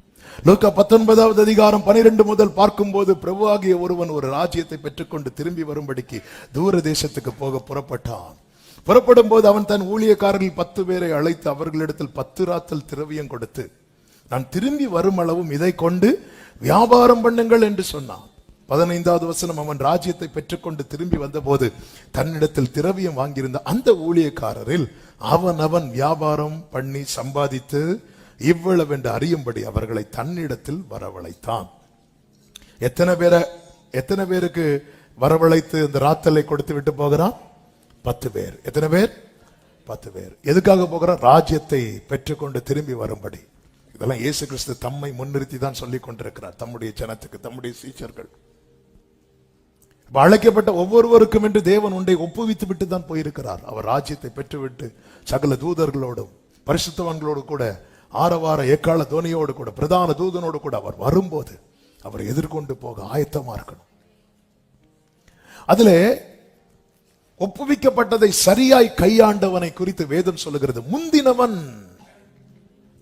A: லூக்கா 19வது அதிகாரம் 12 முதல் பார்க்கும்போது, பிரபுவாகிய ஒருவன் ஒரு ராஜ்யத்தை பெற்றுக்கொண்டு திரும்பி வரும்படிக்கு தூர தேசத்துக்கு போக புறப்பட்டான். புறப்படும் போது அவன் தன் ஊழியக்காரர்கள் 10 பேரை அழைத்து அவர்களிடத்தில் 10 ராத்தல் திரவியம் கொடுத்து, நான் திரும்பி வரும் அளவும் இதை கொண்டு வியாபாரம் பண்ணுங்கள் என்று சொன்னான். 15வது வசனம், அவன் ராஜ்யத்தை பெற்றுக்கொண்டு திரும்பி வந்த போது தன்னிடத்தில் திரவியம் வாங்கியிருந்த அந்த ஊழியக்காரரில் அவன் வியாபாரம் பண்ணி சம்பாதித்து இவ்வளவு என்று அறியும்படி அவர்களை தன்னிடத்தில் வரவழைத்தான். எத்தனை பேருக்கு வரவழைத்து இந்த ராத்தலை கொடுத்து விட்டு போகிறான்? 10 பேர். எத்தனை பேர்? 10 பேர். எதுக்காக போகிறான்? ராஜ்யத்தை பெற்றுக்கொண்டு திரும்பி வரும்படி. இதெல்லாம் இயேசு கிறிஸ்து தம்மை முன்னிறுத்தி தான் சொல்லிக் கொண்டிருக்கிறார் தம்முடைய ஜனத்துக்கு, தம்முடைய சீஷர்கள். அழைக்கப்பட்ட ஒவ்வொருவருக்கும் என்று தேவன் ஒன்றை ஒப்புவித்து விட்டு தான் போயிருக்கிறார். அவர் ராஜ்யத்தை பெற்றுவிட்டு சகல தூதர்களோடும் பரிசுத்தவான்களோடு கூட ஆரவார எக்கால தோனியோடு கூட பிரதான தூதனோடு கூட அவர் வரும்போது அவரை எதிர்கொண்டு போக ஆயத்தமா இருக்கணும். அதுல ஒப்புவிக்கப்பட்டதை சரியாய் கையாண்டவனை குறித்து வேதம் சொல்லுகிறது. முந்தினவன்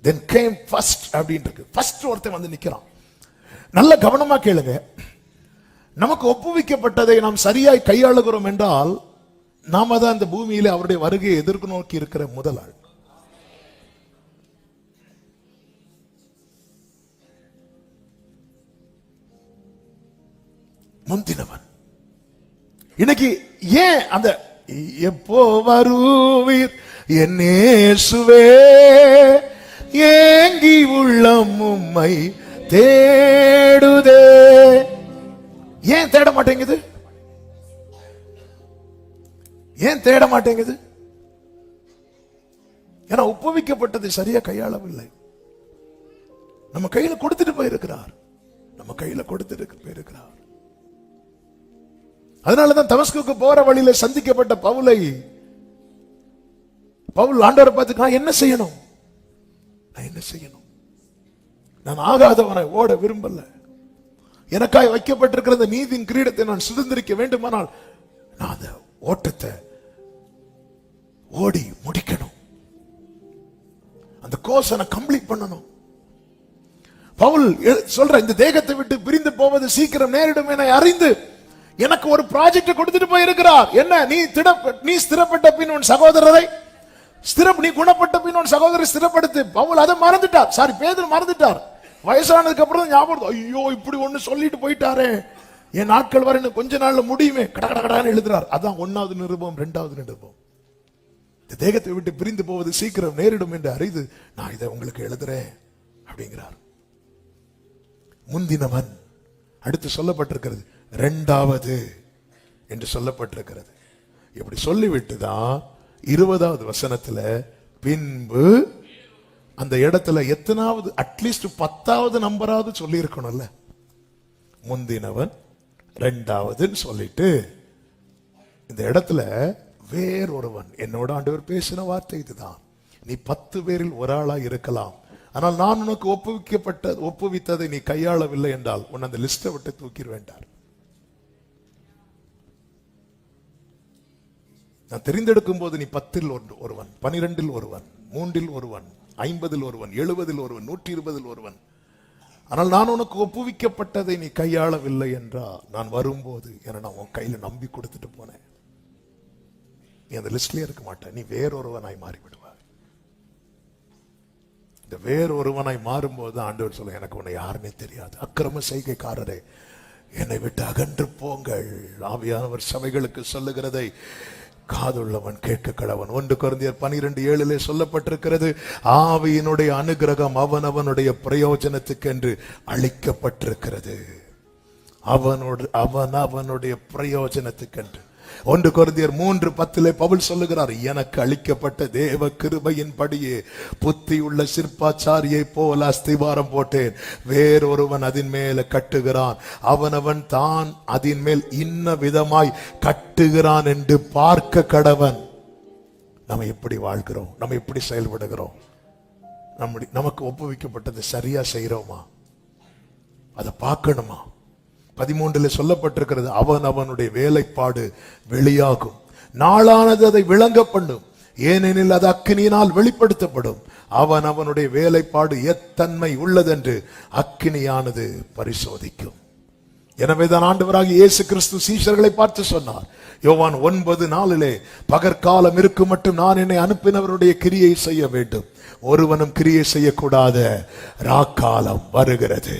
A: then came first அப்படின்றது. ஃபர்ஸ்ட் ஒருத்தன் வந்து நிக்கிறான். நல்ல கவனமா கேளுங்க. நமக்கு ஒப்புவிக்கப்பட்டதை நாம் சரியாய் கையாளுகிறோம் என்றால் நாம தான் இந்த பூமியில அவருடைய வருகையை எதிர்க்கு நோக்கி இருக்கிற முதல் ஆள். முந்தினவன். இன்னைக்கு ஏன் அந்த எப்போ வருவீர் என் இயேசுவே ஏங்கி உள்ளம் உம்மை தேடுதே? ஏன் தேட மாட்டேங்குது? ஏன் தேட மாட்டேங்குது? ஏன்னா ஒப்புவிக்கப்பட்டதை சரியா கையாளவில்லை. நம்ம கையில கொடுத்துட்டு போயிருக்கிறார். நம்ம கையில கொடுத்துட்டு போயிருக்கிறார். அதனாலதான் தமஸ்குக்கு போற வழியில சந்திக்கப்பட்ட பவுல் ஆண்டவரை பார்த்து, நான் என்ன செய்யணும்? நான் என்ன செய்யணும்? நான் ஆகாதவனை ஓட விரும்பல. எனக்காய் வைக்கப்பட்டிருக்கிற அந்த நீதியின் கிரீடத்தை நான் சுதந்திரிக்க வேண்டுமானால் நான் அந்த ஓட்டத்தை ஓடி முடிக்கணும். அந்த கோர்ஸை நான் கம்ப்ளீட் பண்ணணும். பவுல் சொல்ற, இந்த தேகத்தை விட்டு பிரிந்து போவது சீக்கிரம் நேரிடும் என அறிந்து எனக்கு ஒரு ப்ராஜெக்ட் கொடுத்துட்டு போயிருக்கிறார். என்ன? நீ ஸ்திரப்பட்ட பின் உன் சகோதரரை நீ குணப்பட்ட பின் உன் சகோதரரை ஸ்திரப்படுத்து. பவுல் அதை மறந்துட்டார். சாரி, பேதுரு மறந்துட்டார். வயசானதுக்கு அப்புறம் தான் ஞாபகம், ஐயோ இப்படி ஒண்ணு சொல்லிட்டு போயிட்டாரே, என் நாட்கள் வரை கொஞ்ச நாள்ல முடியுமே, கடகடன்னு எழுதுறார். அதான் 1வது நிருபம் 2வது நிருபம். இந்த தேகத்தை விட்டு பிரிந்து போவது சீக்கிரம் நேரிடும் என்று அறிந்து நான் இதை உங்களுக்கு எழுதுறேன் அப்படிங்கிறார். முந்தினவன் அடுத்து சொல்லப்பட்டிருக்கிறது 2வது என்று சொல்லப்பட்டிருக்கிறது. இப்படி சொல்லிவிட்டுதான் 20வது வசனத்துல பின்பு அந்த இடத்துல எத்தனாவது, அட்லீஸ்ட் 10வது நம்பராவது சொல்லி இருக்கணும்ல. முந்தினவன் 2வதுன்னு சொல்லிட்டு இந்த இடத்துல வேறொருவன், என்னோட ஆண்டவர் பேசின வார்த்தை இதுதான், நீ 10 பேரில் ஒரு ஆளா இருக்கலாம், ஆனால் நான் உனக்கு ஒப்புவித்ததை நீ கையாளவில்லை என்றால் உன் அந்த லிஸ்டை விட்டு தூக்கிடுவேண்டார். நான் தெரிந்தெடுக்கும் போது நீ 10ல் ஒருவன், 12ல் ஒருவன், 3ல் ஒருவன், 50ல் ஒருவன், 70ல் ஒருவன், 120ல் ஒருவன். ஆனால் நான் உனக்கு ஒப்புவிக்கப்பட்டதை நீ கையாளவில்லை என்றால் நான் வரும்போது என நான் உன் கையில நம்பி கொடுத்துட்டு போனேன், நீ அந்த லிஸ்ட்லயே இருக்க மாட்டேன், நீ வேறொருவனாய் மாறிவிடுவார். இந்த வேறொருவனாய் மாறும்போது ஆண்டவர் சொல்ல, எனக்கு உன்னை யாருன்னே தெரியாது, அக்கிரம செய்கைக்காரரே என்னை விட்டு அகன்று போங்கள். ஆவியானவர் சபைகளுக்கு சொல்லுகிறதை காதுள்ளவன் கேட்க கடவன். 1 கொரிந்தியர் 12:7 சொல்லப்பட்டிருக்கிறது, ஆவியினுடைய அனுகிரகம் அவனவனுடைய பிரயோஜனத்துக்கு என்று அளிக்கப்பட்டிருக்கிறது. அவனுடைய பிரயோஜனத்துக்கு என்று. 1 கொரிந்தியர் 3:10 பவுல் சொல்லுகிறார், எனக்கு அளிக்கப்பட்ட தேவ கிருபையின் படியே புத்தியுள்ள சிற்பாச்சாரியை போல அஸ்திவாரம் போட்டேன், வேறொருவன் அதன் மேல கட்டுகிறான், அவனவன் தான் அதன் மேல் இன்ன விதமாய் கட்டுகிறான் என்று பார்க்க கடவன். நம்ம எப்படி வாழ்கிறோம், நம்ம எப்படி செயல்படுகிறோம், நமக்கு ஒப்புவிக்கப்பட்டது சரியா செய்யறோமா, அதை பார்க்கணுமா? 13 சொல்லப்பட்டிருக்கிறது, அவனுடைய வேலைப்பாடு வெளியாகும், நாளானது அதை விளங்க பண்ணும், ஏனெனில் அது அக்கினியினால் வெளிப்படுத்தப்படும். அவனுடைய வேலைப்பாடு எத்தன்மை உள்ளதென்று அக்கினியானது பரிசோதிக்கும். எனவேதான் ஆண்டவராகிய இயேசு கிறிஸ்து சீஷர்களை பார்த்து சொன்னார், யோவான் 9:4, பகற்காலம் இருக்கும் மட்டும் நான் என்னை அனுப்பினவருடைய கிரியை செய்ய வேண்டும், ஒருவனும் கிரியை செய்யக்கூடாத ராக்காலம் வருகிறது.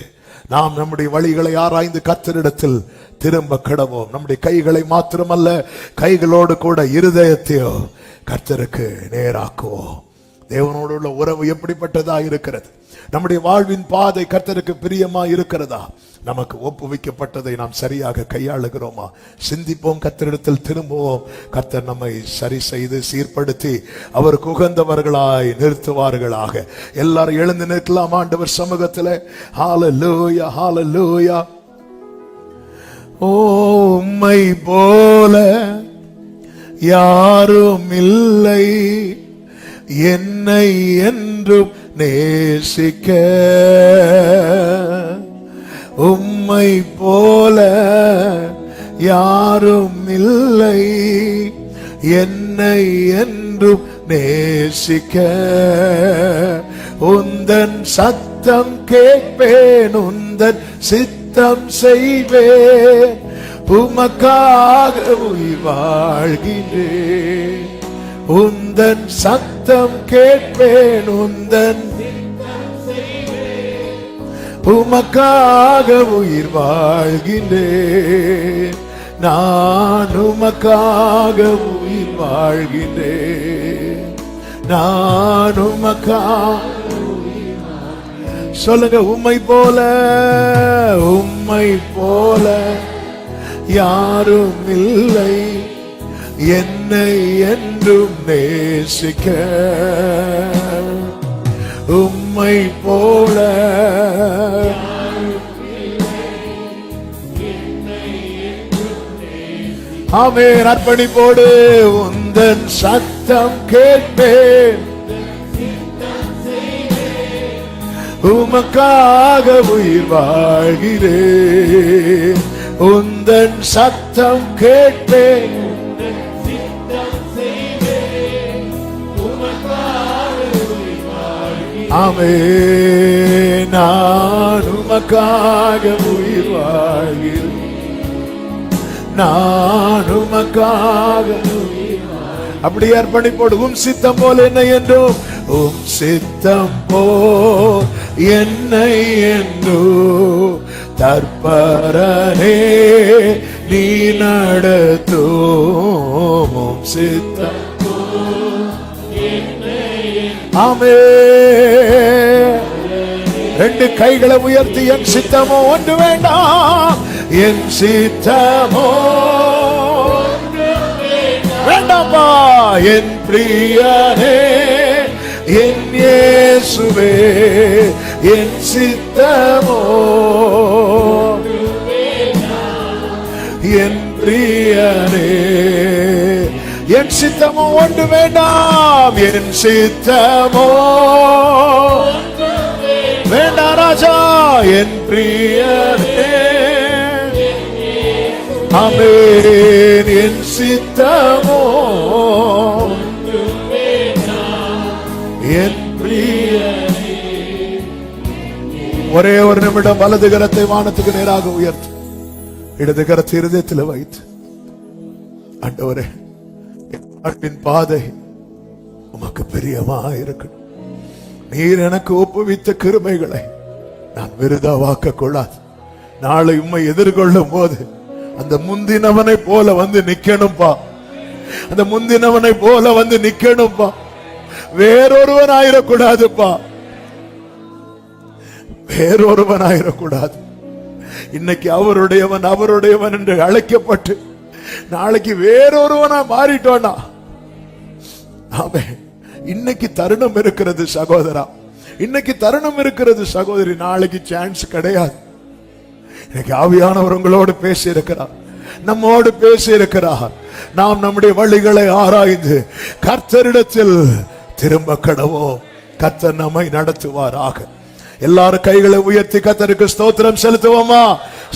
A: நாம் நம்முடைய வழிகளை ஆராய்ந்து கர்த்தரிடத்தில் திரும்ப கடவோம். நம்முடைய கைகளை மாத்திரமல்ல, கைகளோடு கூட இருதயத்தையோ கர்த்தருக்கு நேராக்குவோம். தேவனோடு உள்ள உறவு எப்படிப்பட்டதா இருக்கிறது? நம்முடைய வாழ்வின் பாதை கர்த்தருக்கு பிரியமா இருக்கிறதா? நமக்கு ஒப்புவிக்கப்பட்டதை நாம் சரியாக கையாளுகிறோமா? சிந்திப்போம், கர்த்தரிடத்தில் திரும்புவோம். கர்த்தர் நம்மை சரி செய்து சீர்படுத்தி அவருக்கு உகந்தவர்களாய் நிறுத்துவார்களாக. எல்லாரும் எழுந்து நிற்கலாம் ஆண்டவர் சமூகத்தில். ஹல்லேலூயா, ஹல்லேலூயா. உம்மை போல யாரும் இல்லை, என்னை என்றும் நேசிக்க. உம்மை போல யாரும் இல்லை, என்னை என்றும் நேசிக்க. உந்தன் சத்தம் கேட்பேன், உந்தன் சித்தம் செய்வேன், உமக்காக உயிர் வாழ்கின்றேன். உந்தன் சத்தம் கேட்பேன், உந்தன் உமக்காக உயிர் வாழ்கின்றேன். நான் உமக்காக உயிர் வாழ்கின்றேன். நான் உமக்காக சொல்லுங்க, உம்மை போல, உம்மை போல யாரும் இல்லை, என்னை என்றும் நேசிக்க. உம்மை போல ஆமென். அர்ப்பணிப்போடு உந்தன் சத்தம் கேட்பேன், உமக்காக உயிர் வாழ்கிறேன். உந்தன் சத்தம் கேட்பேன், ஆமென். நான் உமக்காக உயிர் வாழ்கிறேன். நான் உமக்காக அப்படி அர்ப்பணிப்போடு உம் சித்தம் போல் என்னை என்றும் உம் சித்தம் போல் என்னை என்றும் தற்பரனே நீ நடத்தும் உம் சித்தம். ஆமென். ரெண்டு கைகளை உயர்த்தி என் சித்தமோ ஒன்று வேண்டாம், என் சித்தமோ வேண்டாம்பா, என் பிரியனே என் இயேசுவே என் சித்தமோ என் பிரியனே என் சித்தமோ ஒன்று வேண்டாம், என் சித்தமோ வேண்டாம் ராஜா என் பிரியனே. ஆமென். என் சித்தமோ என் பிரியனே. ஒரே ஒரு நிமிடம் வலது கரத்தை வானத்துக்கு நேராக உயர்த்து, இடது கரத்தை இருதயத்தில் வைத்து, ஆண்டவரே என் பாதை உமக்கு பிரியமா இருக்கணும். நீர் எனக்கு ஒப்புவித்த கிருபைகளை நான் விருதாவாக்க கொள்ளாது. நாளை உம்மை எதிர்கொள்ளும் போது அந்த முந்தினவனை போல வந்து நிக்கணும்பா, அந்த முந்தினவனை போல வந்து நிக்கணும்பா. வேறொருவன் ஆயிடக்கூடாதுப்பா, வேறொருவன் ஆயிடக்கூடாது. இன்னைக்கு அவருடையவன் அவருடையவன் என்று அழைக்கப்பட்டு நாளைக்கு வேறொருவனா மாறிட்டோனா, ஆமென். இன்னைக்கு தருணம் இருக்கிறது சகோதரா, இன்னைக்கு தருணம் இருக்கிறது சகோதரி, நாளைக்கு சான்ஸ் கிடையாது. இன்னைக்கு ஆவியானவர் உங்களோடு பேசி இருக்கிறார், நம்மோடு பேசி இருக்கிறார். நாம் நம்முடைய வழிகளை ஆராய்ந்து கர்த்தரிடத்தில் திரும்ப கடவோம். கர்த்தர் நம்மை நடத்துவாராக. எல்லாரும் கைகளை உயர்த்தி கர்த்தருக்கு ஸ்தோத்திரம் செலுத்துவோமா?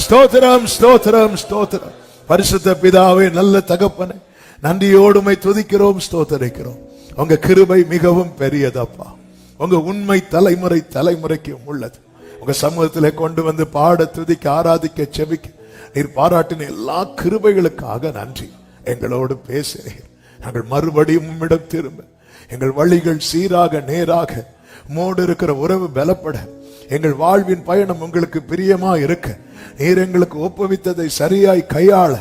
A: ஸ்தோத்திரம் ஸ்தோத்திரம் ஸ்தோத்திரம். பரிசுத்த பிதாவே, நல்ல தகப்பனே, நன்றியோடுமை துதிக்கிறோம், ஸ்தோத்தரிக்கிறோம். உங்க கிருபை மிகவும் பெரியதப்பா. உங்க உண்மை தலைமுறை தலைமுறைக்கும் உள்ளது. உங்க சமூகத்திலே கொண்டு வந்து பாட துதிக்க ஆராதிக்க செபிக்க நீர் பாராட்டின எல்லா கிருபைகளுக்காக நன்றி. எங்களோடு பேசுகிறீர். நாங்கள் மறுபடியும் உம்மிடம் திரும்ப எங்கள் வழிகள் சீராக நேராக மோடு இருக்கிற உறவு பலப்பட எங்கள் வாழ்வின் பயணம் உங்களுக்கு பிரியமா இருக்க நீர் எங்களுக்கு ஒப்புவித்ததை சரியாய் கையாள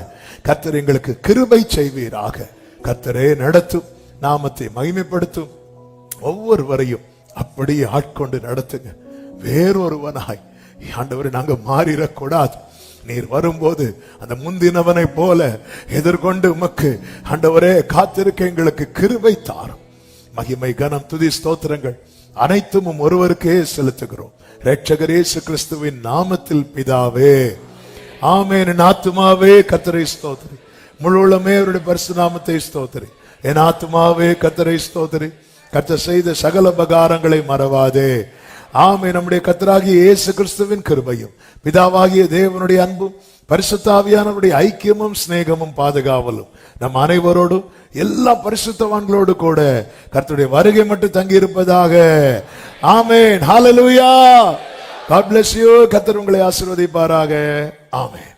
A: கர்த்தர் எங்களுக்கு கிருபை செய்வீராக. கர்த்தரே நடத்தும், நாமத்தை மகிமைப்படுத்தும், ஒவ்வொருவரையும் அப்படியே ஆட்கொண்டு நடத்துங்க. வேறொருவனாய் ஆண்டவரை நாங்க மாறிடக்கூடாது. நீர் வரும்போது அந்த முந்தினவனை போல எதிர்கொண்டு உமக்கு ஆண்டவரே காத்திருக்க எங்களுக்கு கிருபை தாரும். மகிமை கனம் துதி ஸ்தோத்திரங்கள் அனைத்தும் ஒருவருக்கே செலுத்துகிறோம். இரட்சகர் இயேசு கிறிஸ்துவின் நாமத்தில் பிதாவே, ஆமென். என் ஆத்துமாவே கர்த்தரை ஸ்தோத்திரி, முழு உள்ளமே அவருடைய பரிசுத்த நாமத்தை ஸ்தோத்திரி. என் ஆத்துமாவே கர்த்தரை ஸ்தோத்திரி, கர்த்தர் செய்த சகல உபகாரங்களை மறவாதே. ஆமென். நம்முடைய கர்த்தராகிய இயேசு கிறிஸ்துவின் கிருபையும் பிதாவாகிய தேவனுடைய அன்பும் பரிசுத்த ஆவியானவருடைய ஐக்கியமும் சிநேகமும் பாதுகாவலும் நம் அனைவரோடும் எல்லா பரிசுத்தவான்களோடு கூட கர்த்தருடைய வருகை மட்டும் தங்கி இருப்பதாக. ஆமென். ஹல்லேலூயா. God bless you. கர்த்தர் உங்களை ஆசீர்வதிப்பாராக. ஆமென்.